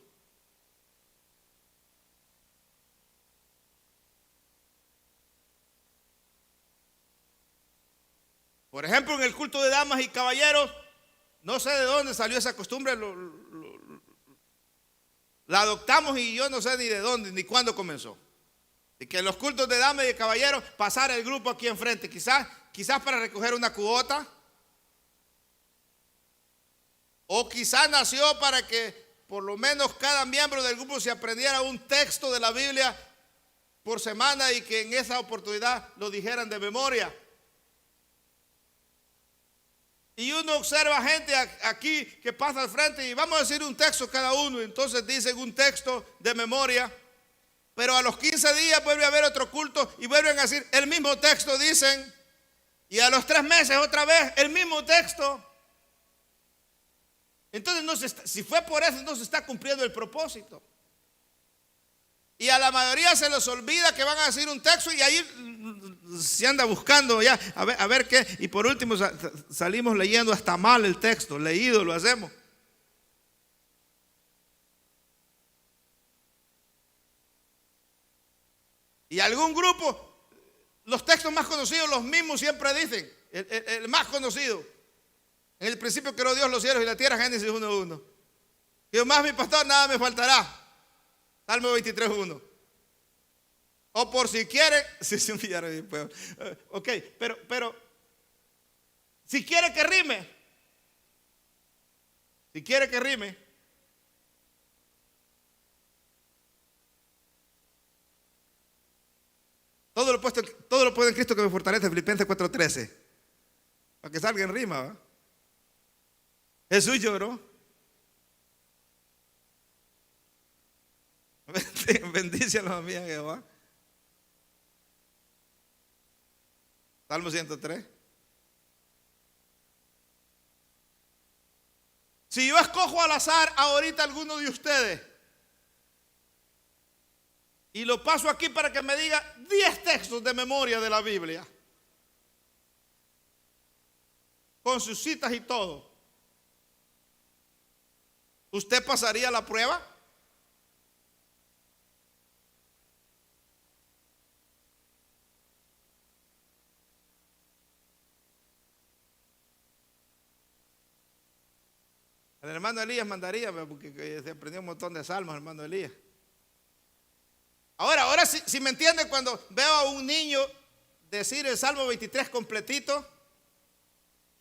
Por ejemplo, en el culto de damas y caballeros, no sé de dónde salió esa costumbre, la adoptamos y yo no sé ni de dónde ni cuándo comenzó. Y que en los cultos de damas y de caballeros pasara el grupo aquí enfrente, quizás para recoger una cuota, o quizás nació para que por lo menos cada miembro del grupo se aprendiera un texto de la Biblia por semana y que en esa oportunidad lo dijeran de memoria. Y uno observa gente aquí que pasa al frente y vamos a decir un texto cada uno. Entonces dicen un texto de memoria. Pero a los 15 días vuelve a haber otro culto y vuelven a decir el mismo texto, dicen. Y a los 3 meses otra vez el mismo texto. Entonces, si fue por eso, no se está cumpliendo el propósito. Y a la mayoría se les olvida que van a decir un texto y ahí se anda buscando ya a ver qué. Y por último salimos leyendo hasta mal el texto, leído lo hacemos. Y algún grupo, los textos más conocidos, los mismos siempre dicen, el más conocido. En el principio creó Dios los cielos y la tierra, Génesis 1:1. Dios más mi pastor, nada me faltará. Salmo 23:1. O por si quiere, ok, pero si quiere que rime, todo lo puedo en Cristo que me fortalece, Filipenses 4:13, para que salga en rima, ¿va? Jesús lloró. Bendice a los amigos de Jehová. Salmo 103. Si yo escojo al azar ahorita alguno de ustedes y lo paso aquí para que me diga 10 textos de memoria de la Biblia, con sus citas y todo, ¿usted pasaría la prueba? El hermano Elías mandaría, porque se aprendió un montón de salmos, el hermano Elías. Ahora si me entienden, cuando veo a un niño decir el Salmo 23 completito,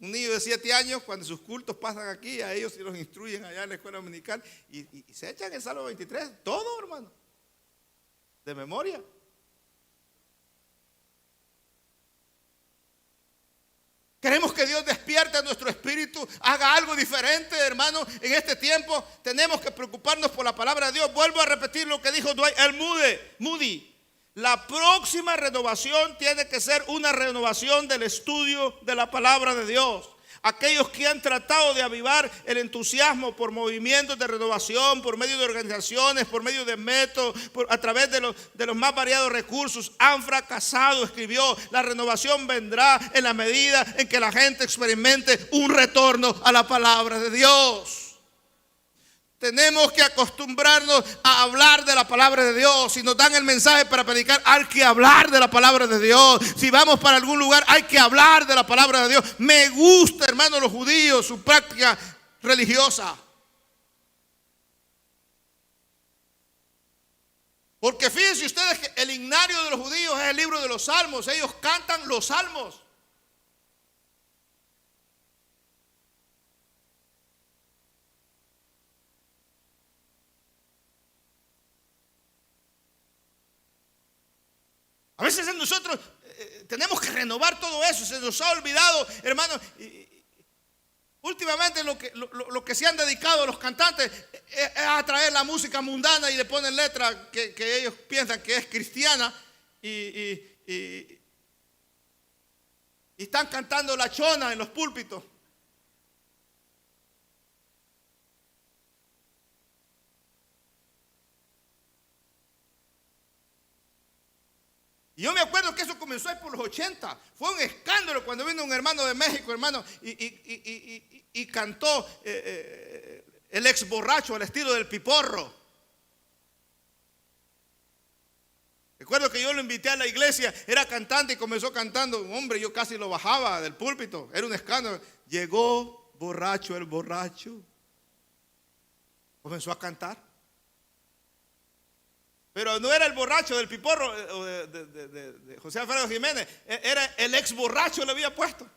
un niño de 7 años, cuando sus cultos pasan aquí, a ellos sí los instruyen allá en la escuela dominical, y se echan el Salmo 23, todo, hermano, de memoria. Queremos que Dios despierte nuestro espíritu, haga algo diferente, hermano. En este tiempo tenemos que preocuparnos por la palabra de Dios. Vuelvo a repetir lo que dijo Dwight L. Moody. La próxima renovación tiene que ser una renovación del estudio de la palabra de Dios. Aquellos que han tratado de avivar el entusiasmo por movimientos de renovación, por medio de organizaciones, por medio de métodos, a través de los más variados recursos, han fracasado. Escribió, la renovación vendrá en la medida en que la gente experimente un retorno a la palabra de Dios. Tenemos que acostumbrarnos a hablar de la palabra de Dios. Si nos dan el mensaje para predicar, hay que hablar de la palabra de Dios. Si vamos para algún lugar, hay que hablar de la palabra de Dios. Me gusta, hermano, los judíos, su práctica religiosa. Porque fíjense ustedes que el himnario de los judíos es el libro de los salmos. Ellos cantan los salmos. A veces nosotros tenemos que renovar todo eso. Se nos ha olvidado, hermanos. Últimamente lo que se han dedicado los cantantes es a traer la música mundana y le ponen letra que ellos piensan que es cristiana y están cantando la chona en los púlpitos. Y yo me acuerdo que eso comenzó ahí por los 80. Fue un escándalo cuando vino un hermano de México, hermano, y cantó el ex borracho al estilo del Piporro. Recuerdo que yo lo invité a la iglesia, era cantante y comenzó cantando. Hombre, yo casi lo bajaba del púlpito, era un escándalo. Llegó borracho el borracho. Comenzó a cantar. Pero no era el borracho del Piporro o de José Alfredo Jiménez, era el ex borracho, le había puesto.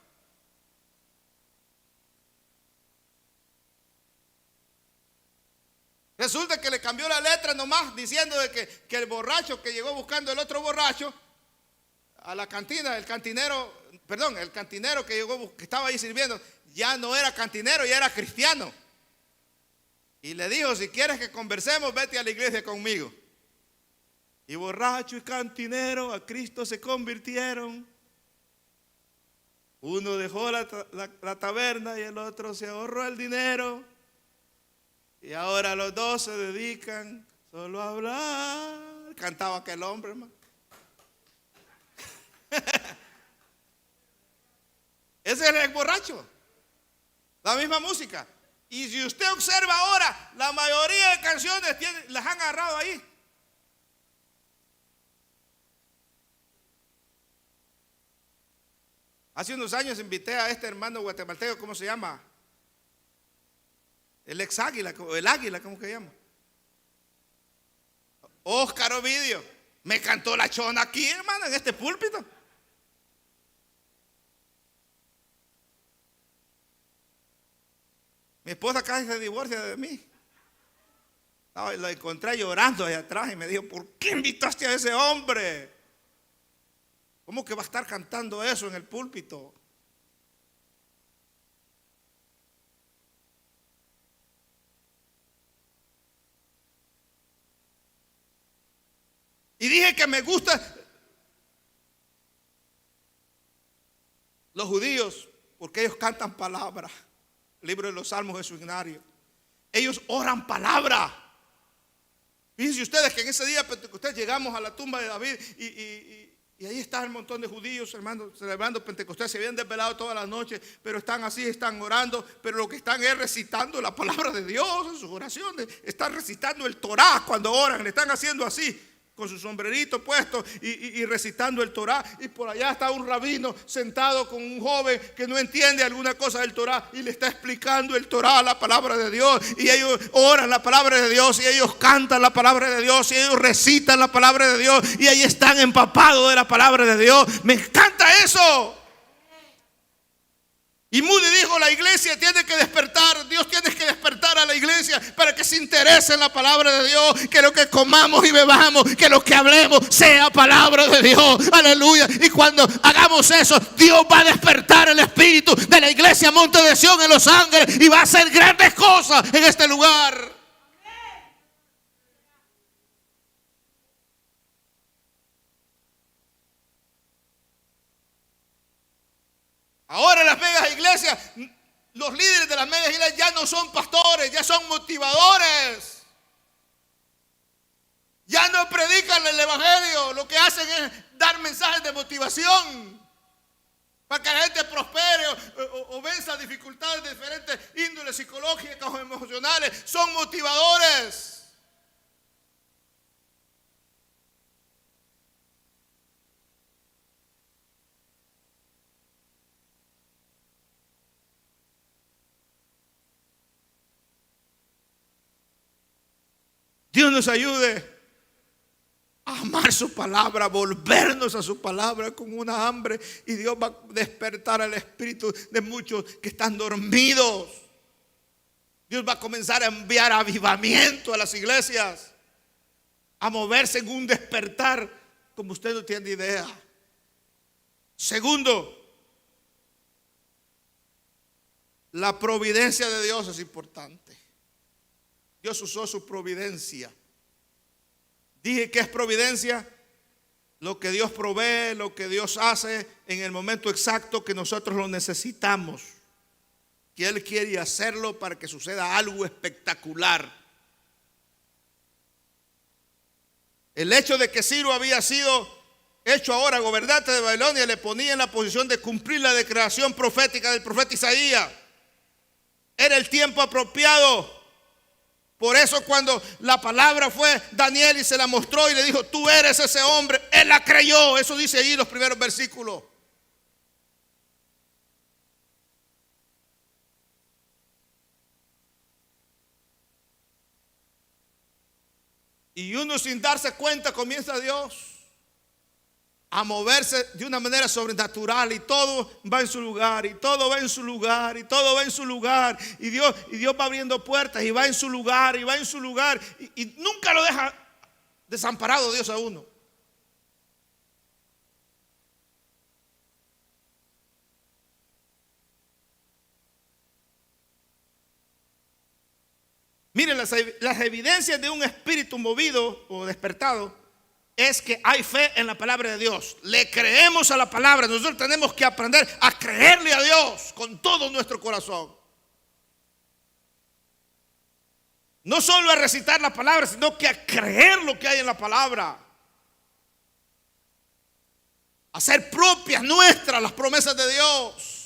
Resulta que le cambió la letra nomás, diciendo de que el borracho que llegó buscando el otro borracho a la cantina, el cantinero que llegó, que estaba ahí sirviendo, ya no era cantinero, ya era cristiano. Y le dijo: si quieres que conversemos, vete a la iglesia conmigo. Y borracho y cantinero a Cristo se convirtieron. Uno dejó la taberna y el otro se ahorró el dinero. Y ahora los dos se dedican solo a hablar. Cantaba aquel hombre, hermano. Ese es el borracho. La misma música. Y si usted observa ahora, la mayoría de canciones las han agarrado ahí. Hace unos años invité a este hermano guatemalteco, ¿cómo se llama? El ex águila, o el águila, ¿cómo que se llama? Óscar Ovidio. Me cantó la chona aquí, hermano, en este púlpito. Mi esposa casi se divorcia de mí. Lo encontré llorando allá atrás y me dijo: ¿por qué invitaste a ese hombre? ¿Cómo que va a estar cantando eso en el púlpito? Y dije que me gustan los judíos porque ellos cantan palabra. El libro de los Salmos es su himnario. Ellos oran palabra. Fíjense ustedes que en ese día Pentecostés llegamos a la tumba de David y ahí está el montón de judíos, hermanos, celebrando Pentecostés. Se habían desvelado todas las noches, pero están así, están orando. Pero lo que están es recitando la palabra de Dios en sus oraciones. Están recitando el Torá cuando oran. Le están haciendo así, con su sombrerito puesto y recitando el Torá. Y por allá está un rabino sentado con un joven que no entiende alguna cosa del Torá y le está explicando el Torá, la palabra de Dios. Y ellos oran la palabra de Dios, y ellos cantan la palabra de Dios, y ellos recitan la palabra de Dios, y ahí están empapados de la palabra de Dios. Me encanta eso. Y Moody dijo: la iglesia tiene que despertar. Dios tiene que despertar a la iglesia para que se interese en la palabra de Dios. Que lo que comamos y bebamos, que lo que hablemos sea palabra de Dios. Aleluya. Y cuando hagamos eso, Dios va a despertar el espíritu de la iglesia Monte de Sión en Los Ángeles y va a hacer grandes cosas en este lugar. Ahora en las megas iglesias, los líderes de las megas iglesias ya no son pastores, ya son motivadores. Ya no predican el evangelio, lo que hacen es dar mensajes de motivación para que la gente prospere o venza dificultades de diferentes índoles psicológicas o emocionales. Son motivadores. Dios nos ayude a amar su palabra, a volvernos a su palabra con una hambre. Y Dios va a despertar el espíritu de muchos que están dormidos. Dios va a comenzar a enviar avivamiento a las iglesias, a moverse en un despertar como usted no tiene idea. Segundo, la providencia de Dios es importante. Dios usó su providencia. Dije que es providencia lo que Dios provee, lo que Dios hace en el momento exacto que nosotros lo necesitamos. Que Él quiere hacerlo para que suceda algo espectacular. El hecho de que Ciro había sido hecho ahora gobernante de Babilonia le ponía en la posición de cumplir la declaración profética del profeta Isaías. Era el tiempo apropiado. Por eso cuando la palabra fue Daniel y se la mostró y le dijo, tú eres ese hombre, él la creyó. Eso dice ahí los primeros versículos. Y uno sin darse cuenta comienza Dios a moverse de una manera sobrenatural y todo va en su lugar y todo va en su lugar y todo va en su lugar y Dios va abriendo puertas y va en su lugar y va en su lugar y nunca lo deja desamparado Dios a uno. Miren, las evidencias de un espíritu movido o despertado es que hay fe en la palabra de Dios. Le creemos a la palabra. Nosotros tenemos que aprender a creerle a Dios con todo nuestro corazón. No solo a recitar la palabra, sino que a creer lo que hay en la palabra. Hacer propias nuestras las promesas de Dios.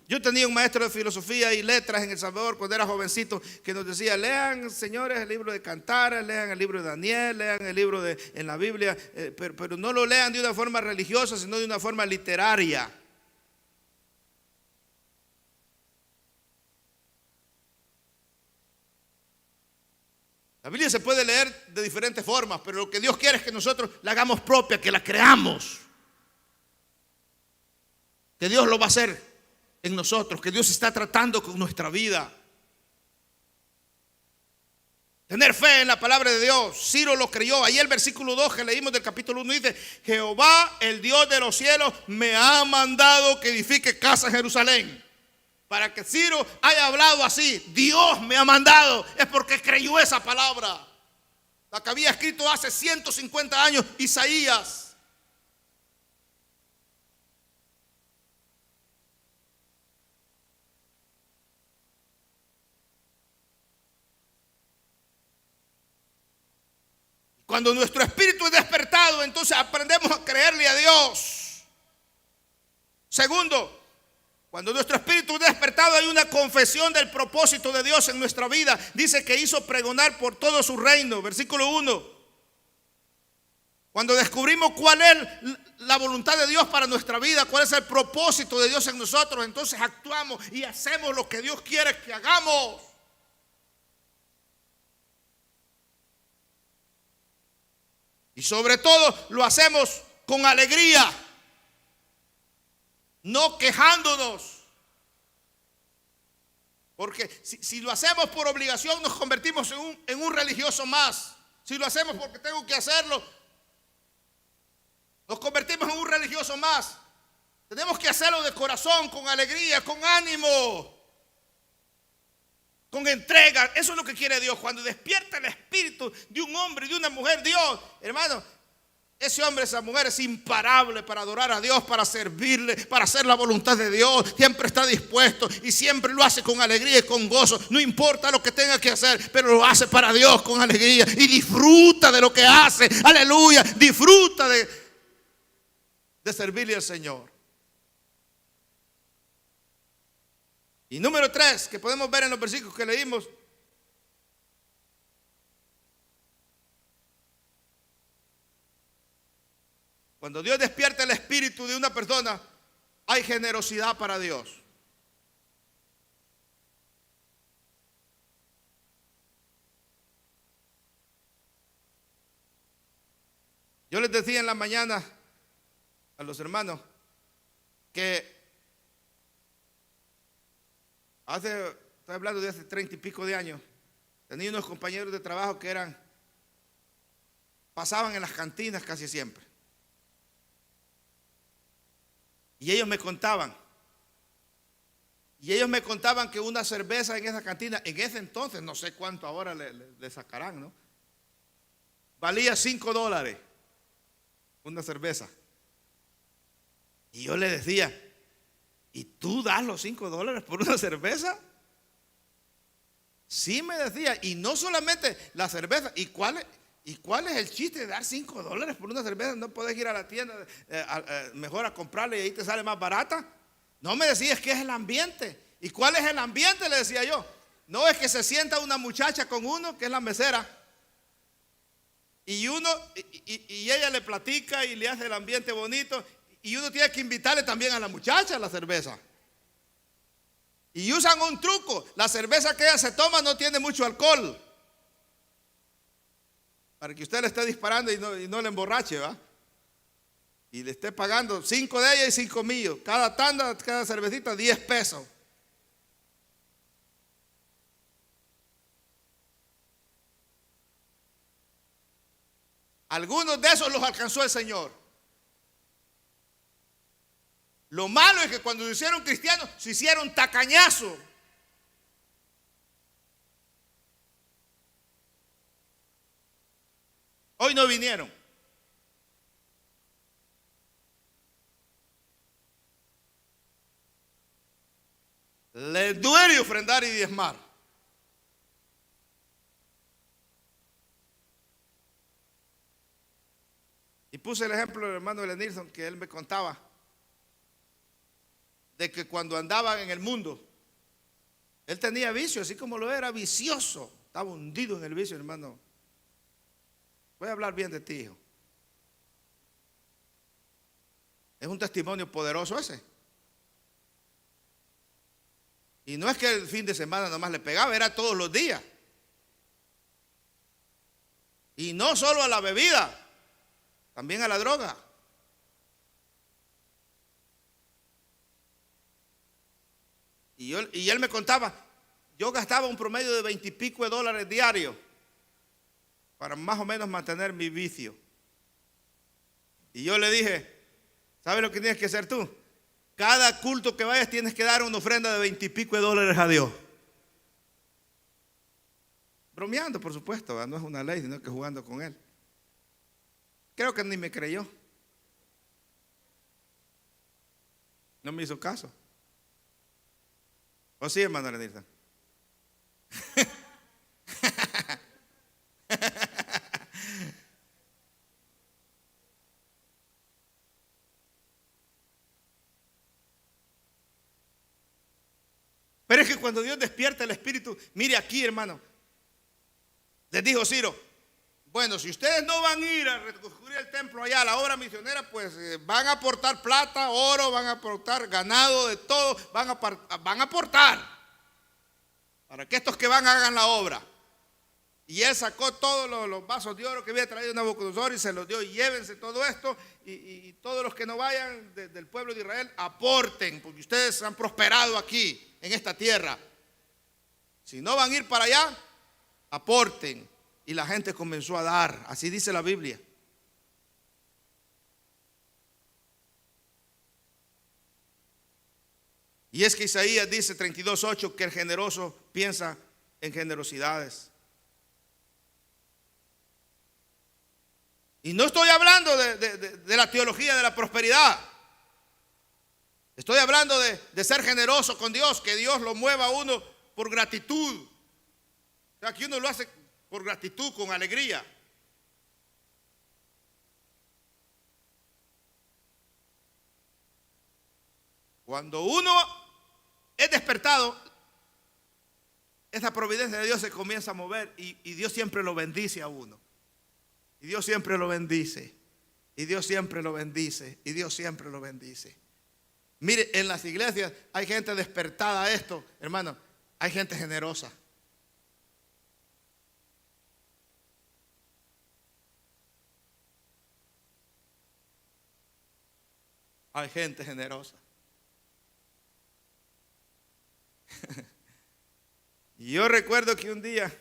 Yo tenía un maestro de filosofía y letras en El Salvador cuando era jovencito que nos decía, lean, señores, el libro de Cantares, lean el libro de Daniel, lean el libro en la Biblia, pero no lo lean de una forma religiosa, sino de una forma literaria. La Biblia se puede leer de diferentes formas, pero lo que Dios quiere es que nosotros la hagamos propia, que la creamos. Que Dios lo va a hacer en nosotros, que Dios está tratando con nuestra vida. Tener fe en la palabra de Dios. Ciro lo creyó. Ahí el versículo 2 que leímos del capítulo 1 dice, Jehová, el Dios de los cielos, me ha mandado que edifique casa en Jerusalén. Para que Ciro haya hablado así, Dios me ha mandado, es porque creyó esa palabra. La que había escrito hace 150 años Isaías. Cuando nuestro espíritu es despertado, entonces aprendemos a creerle a Dios. Segundo, cuando nuestro espíritu es despertado, hay una confesión del propósito de Dios en nuestra vida. Dice que hizo pregonar por todo su reino. Versículo 1. Cuando descubrimos cuál es la voluntad de Dios para nuestra vida, cuál es el propósito de Dios en nosotros, entonces actuamos y hacemos lo que Dios quiere que hagamos. Y sobre todo lo hacemos con alegría, no quejándonos. Porque si lo hacemos por obligación nos convertimos en un religioso más. Si lo hacemos porque tengo que hacerlo, nos convertimos en un religioso más. Tenemos que hacerlo de corazón, con alegría, con ánimo, con entrega. Eso es lo que quiere Dios. Cuando despierta el espíritu de un hombre y de una mujer, Dios, hermano, ese hombre, esa mujer es imparable para adorar a Dios, para servirle, para hacer la voluntad de Dios. Siempre está dispuesto y siempre lo hace con alegría y con gozo. No importa lo que tenga que hacer, pero lo hace para Dios con alegría y disfruta de lo que hace. Aleluya, disfruta de servirle al Señor. Y número 3, que podemos ver en los versículos que leímos. Cuando Dios despierta el espíritu de una persona, hay generosidad para Dios. Yo les decía en la mañana a los hermanos que estoy hablando de hace 30 y pico de años, tenía unos compañeros de trabajo que eran pasaban en las cantinas casi siempre. Y ellos me contaban que una cerveza en esa cantina, en ese entonces, no sé cuánto ahora le sacarán, ¿no? Valía $5 una cerveza. Y yo le decía, ¿y tú das los $5 por una cerveza? Sí, me decía, y no solamente la cerveza. ¿Y cuál es el chiste de dar $5 por una cerveza? No puedes ir a la tienda mejor a comprarla y ahí te sale más barata. No, me decía, es que es el ambiente. ¿Y cuál es el ambiente? Le decía yo. No, es que se sienta una muchacha con uno, que es la mesera, y ella le platica y le hace el ambiente bonito, y uno tiene que invitarle también a la muchacha a la cerveza. Y usan un truco: la cerveza que ella se toma no tiene mucho alcohol, para que usted le esté disparando y no le emborrache, ¿va? Y le esté pagando 5 de ella y 5 míos. Cada tanda, cada cervecita, $10. Algunos de esos los alcanzó el Señor. Lo malo es que cuando se hicieron cristianos, se hicieron tacañazos. Hoy no vinieron. Les duele ofrendar y diezmar. Y puse el ejemplo del hermano Elenilson, que él me contaba de que cuando andaba en el mundo, él tenía vicio, así como lo era vicioso. Estaba hundido en el vicio, hermano. Voy a hablar bien de ti, hijo. Es un testimonio poderoso ese. Y no es que el fin de semana nomás le pegaba, era todos los días. Y no solo a la bebida, también a la droga. Y él me contaba, yo gastaba un promedio de $20 y pico diarios para más o menos mantener mi vicio. Y yo le dije, ¿sabes lo que tienes que hacer tú? Cada culto que vayas tienes que dar una ofrenda de $20 y pico a Dios. Bromeando, por supuesto, no es una ley, sino que jugando con él. Creo que ni me creyó. No me hizo caso. ¿O sí, hermano Lenilson? Pero es que cuando Dios despierta el espíritu, mire aquí, hermano, les dijo Ciro, bueno, si ustedes no van a ir a reconstruir el templo allá, a la obra misionera, pues van a aportar plata, oro, van a aportar ganado, de todo, van a aportar para que estos que van hagan la obra. Y él sacó todos los vasos de oro que había traído Nabucodonosor y se los dio, y llévense todo esto, y todos los que no vayan del pueblo de Israel, aporten, porque ustedes han prosperado aquí, en esta tierra. Si no van a ir para allá, aporten. Y la gente comenzó a dar, así dice la Biblia. Y es que Isaías dice 32:8 que el generoso piensa en generosidades. Y no estoy hablando de la teología de la prosperidad. Estoy hablando de ser generoso con Dios, que Dios lo mueva a uno por gratitud. O sea, que uno lo hace por gratitud, con alegría. Cuando uno es despertado, esa providencia de Dios se comienza a mover y Dios siempre lo bendice a uno. Y Dios siempre lo bendice. Y Dios siempre lo bendice. Y Dios siempre lo bendice. Mire, en las iglesias hay gente despertada a esto, hermano. Hay gente generosa. Hay gente generosa. Y yo recuerdo que un día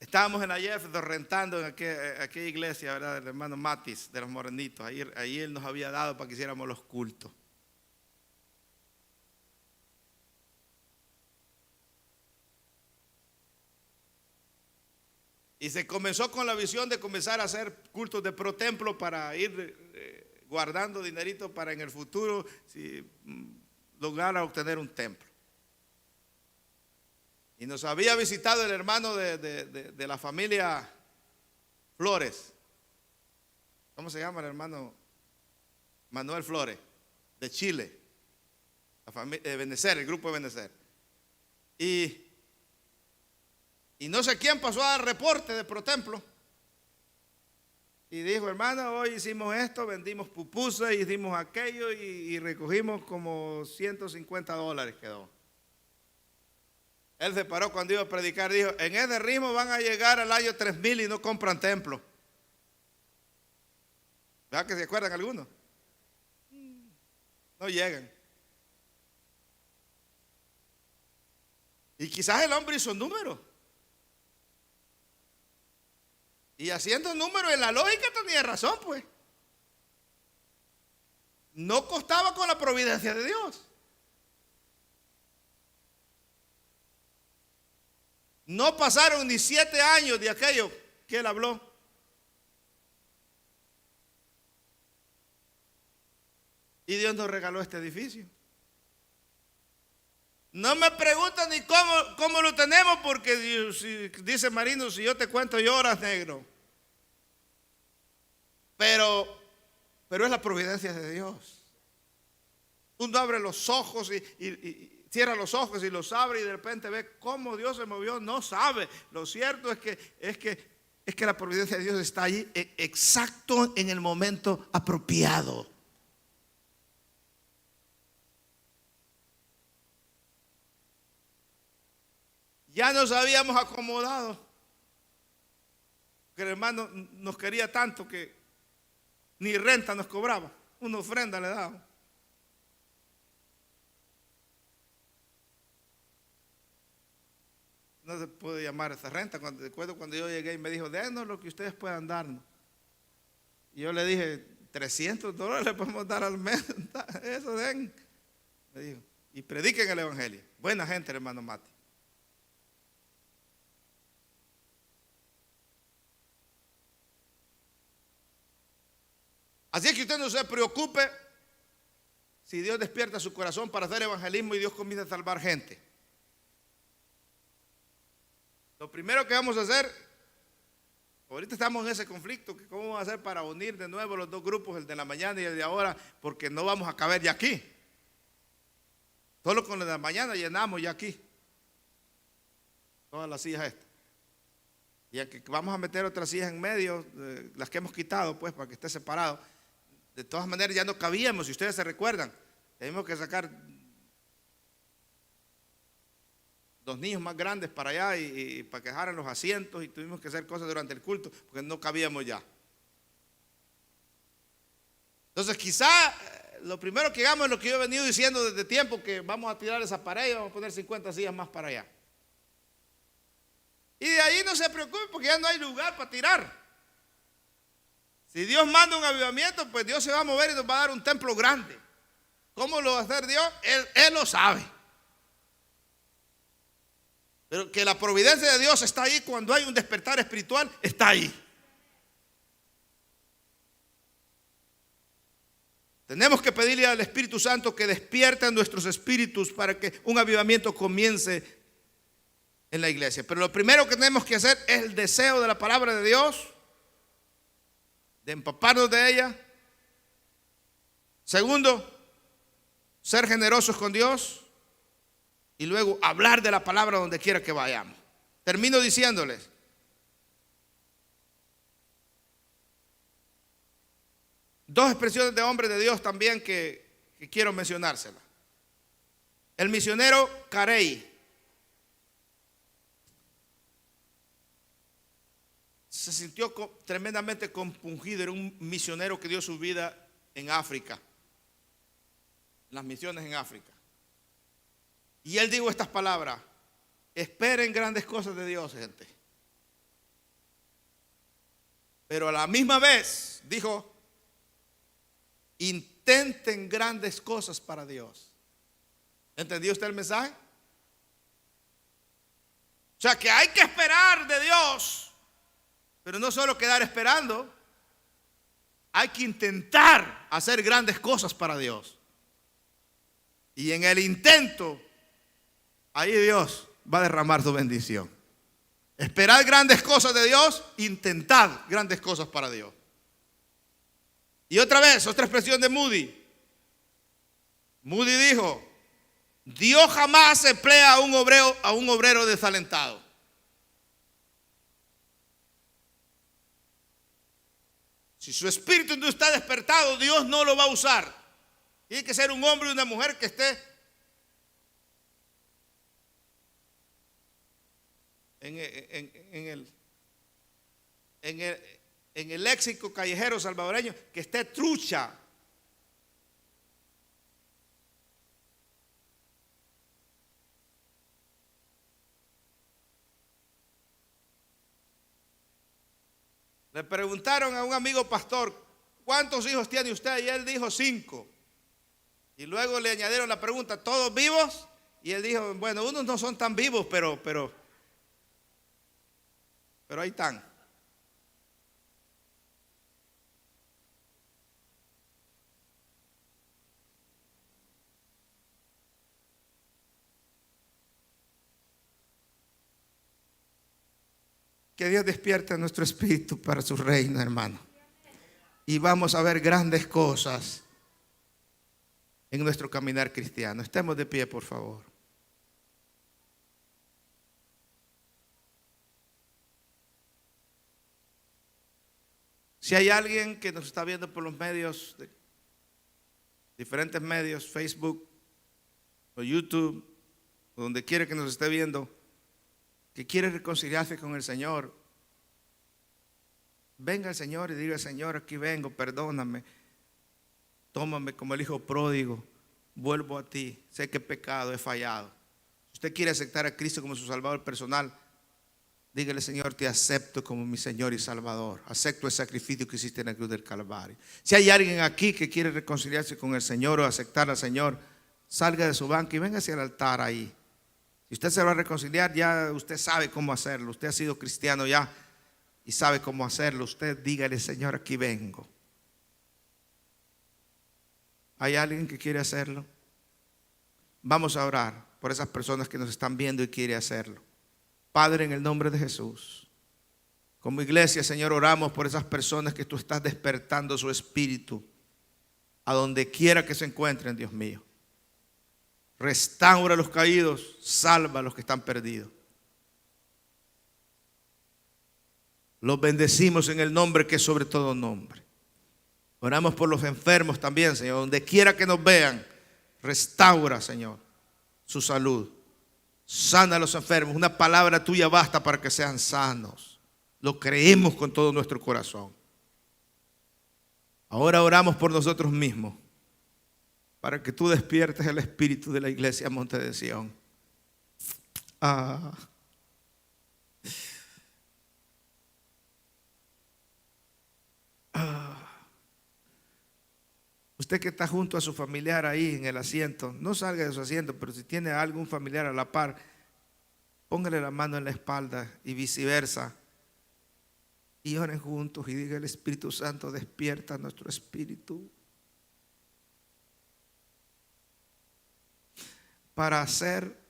Estábamos en la Jefferson rentando en aquella iglesia, ¿verdad? Del hermano Matis, de los morenitos. Ahí él nos había dado para que hiciéramos los cultos. Y se comenzó con la visión de comenzar a hacer cultos de pro templo para ir guardando dinerito para en el futuro lograr obtener un templo. Y nos había visitado el hermano de la familia Flores. ¿Cómo se llama el hermano? Manuel Flores, de Chile. La familia de Benecer, el grupo de Benecer. Y no sé quién pasó a dar reporte de ProTemplo. Y dijo, hermano, hoy hicimos esto, vendimos pupusas, hicimos aquello y recogimos como $150 quedó. Él se paró cuando iba a predicar, dijo, en ese ritmo van a llegar al año 3000 y no compran templo. ¿Verdad que se acuerdan algunos? No llegan. Y quizás el hombre hizo números. Y haciendo números en la lógica tenía razón, pues. No costaba con la providencia de Dios. No pasaron ni 7 años de aquello que él habló. Y Dios nos regaló este edificio. No me preguntan ni cómo lo tenemos, porque dice Marino, si yo te cuento lloras, negro. Pero es la providencia de Dios. Uno abre los ojos y cierra los ojos y los abre y de repente ve cómo Dios se movió, no sabe. Lo cierto es que la providencia de Dios está allí exacto en el momento apropiado. Ya nos habíamos acomodado, que el hermano nos quería tanto que ni renta nos cobraba, una ofrenda le daba. No se puede llamar esa renta. Recuerdo cuando yo llegué y me dijo, denos lo que ustedes puedan darnos. Y yo le dije, $300 le podemos dar al mes, eso den. Me dijo, y prediquen el evangelio. Buena gente, hermano Mati. Así que usted no se preocupe si Dios despierta su corazón para hacer evangelismo y Dios comienza a salvar gente. Lo primero que vamos a hacer, ahorita estamos en ese conflicto, que cómo vamos a hacer para unir de nuevo los dos grupos, el de la mañana y el de ahora, porque no vamos a caber ya aquí. Solo con el de la mañana llenamos ya aquí todas las sillas estas. Y aquí vamos a meter otras sillas en medio, las que hemos quitado, pues, para que esté separado. De todas maneras ya no cabíamos, si ustedes se recuerdan, tenemos que sacar 2 niños más grandes para allá y para que dejaran los asientos, y tuvimos que hacer cosas durante el culto porque no cabíamos ya. Entonces quizá lo primero que hagamos es lo que yo he venido diciendo desde tiempo, que vamos a tirar esa pared y vamos a poner 50 sillas más para allá. Y de ahí no se preocupe porque ya no hay lugar para tirar. Si Dios manda un avivamiento, pues Dios se va a mover y nos va a dar un templo grande. ¿Cómo lo va a hacer Dios? Él lo sabe. Pero que la providencia de Dios está ahí cuando hay un despertar espiritual, está ahí. Tenemos que pedirle al Espíritu Santo que despierte nuestros espíritus para que un avivamiento comience en la iglesia. Pero lo primero que tenemos que hacer es el deseo de la palabra de Dios, de empaparnos de ella. Segundo, ser generosos con Dios. Y luego hablar de la palabra donde quiera que vayamos. Termino diciéndoles, dos expresiones de hombres de Dios también que quiero mencionárselas. El misionero Carey se sintió tremendamente compungido. Era un misionero que dio su vida en África, en las misiones en África. Y él dijo estas palabras: esperen grandes cosas de Dios, gente. Pero a la misma vez dijo, intenten grandes cosas para Dios. ¿Entendió usted el mensaje? O sea que hay que esperar de Dios, pero no solo quedar esperando, hay que intentar hacer grandes cosas para Dios. Y en el intento, ahí Dios va a derramar su bendición. Esperad grandes cosas de Dios, intentad grandes cosas para Dios. Y otra vez, otra expresión de Moody. Moody dijo, Dios jamás emplea a un obrero desalentado. Si su espíritu no está despertado, Dios no lo va a usar. Tiene que ser un hombre y una mujer que esté en el léxico callejero salvadoreño, que esté trucha. Le preguntaron a un amigo pastor, ¿cuántos hijos tiene usted? Y él dijo 5. Y luego le añadieron la pregunta, ¿todos vivos? Y él dijo, bueno, unos no son tan vivos, pero ahí están. Que Dios despierte nuestro espíritu para su reino, hermano. Y vamos a ver grandes cosas en nuestro caminar cristiano. Estemos de pie, por favor. Si hay alguien que nos está viendo por los medios, diferentes medios, Facebook o YouTube, o donde quiera que nos esté viendo, que quiere reconciliarse con el Señor, venga al Señor y diga, Señor, aquí vengo, perdóname, tómame como el hijo pródigo, vuelvo a ti, sé que he pecado, he fallado. Si usted quiere aceptar a Cristo como su Salvador personal, dígale, Señor, te acepto como mi Señor y Salvador, acepto el sacrificio que hiciste en la cruz del Calvario. Si hay alguien aquí que quiere reconciliarse con el Señor o aceptar al Señor, salga de su banca y venga hacia el altar ahí. Si usted se va a reconciliar, ya usted sabe cómo hacerlo. Usted ha sido cristiano ya y sabe cómo hacerlo. Usted dígale, Señor, aquí vengo. ¿Hay alguien que quiere hacerlo? Vamos a orar por esas personas que nos están viendo y quiere hacerlo. Padre, en el nombre de Jesús, como iglesia, Señor, oramos por esas personas que tú estás despertando su espíritu a donde quiera que se encuentren, Dios mío. Restaura a los caídos, salva a los que están perdidos. Los bendecimos en el nombre que es sobre todo nombre. Oramos por los enfermos también, Señor. Donde quiera que nos vean, restaura, Señor, su salud. Sana a los enfermos. Una palabra tuya basta para que sean sanos. Lo creemos con todo nuestro corazón. Ahora oramos por nosotros mismos, para que tú despiertes el espíritu de la iglesia Monte de Sión. Usted que está junto a su familiar ahí en el asiento, no salga de su asiento, pero si tiene algún familiar a la par, póngale la mano en la espalda y viceversa. Y oren juntos y diga, el Espíritu Santo despierta nuestro espíritu para hacer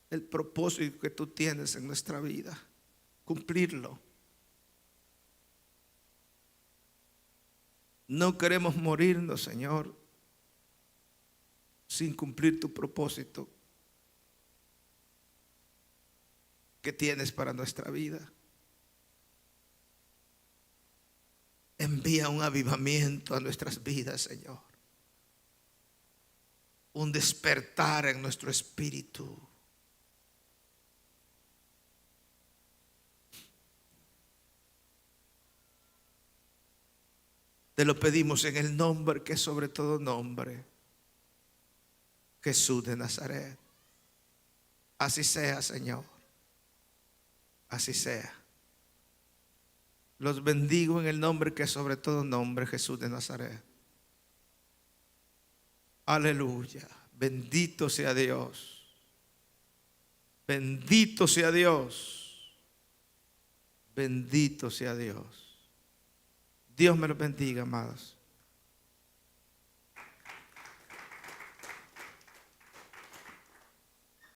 el propósito que tú tienes en nuestra vida, cumplirlo. No queremos morirnos, Señor, sin cumplir tu propósito que tienes para nuestra vida. Envía un avivamiento a nuestras vidas, Señor. Un despertar en nuestro espíritu. Te lo pedimos en el nombre que es sobre todo nombre, Jesús de Nazaret. Así sea, Señor. Así sea. Los bendigo en el nombre que es sobre todo nombre, Jesús de Nazaret. Aleluya. Bendito sea Dios. Bendito sea Dios. Bendito sea Dios. Dios me los bendiga, amados.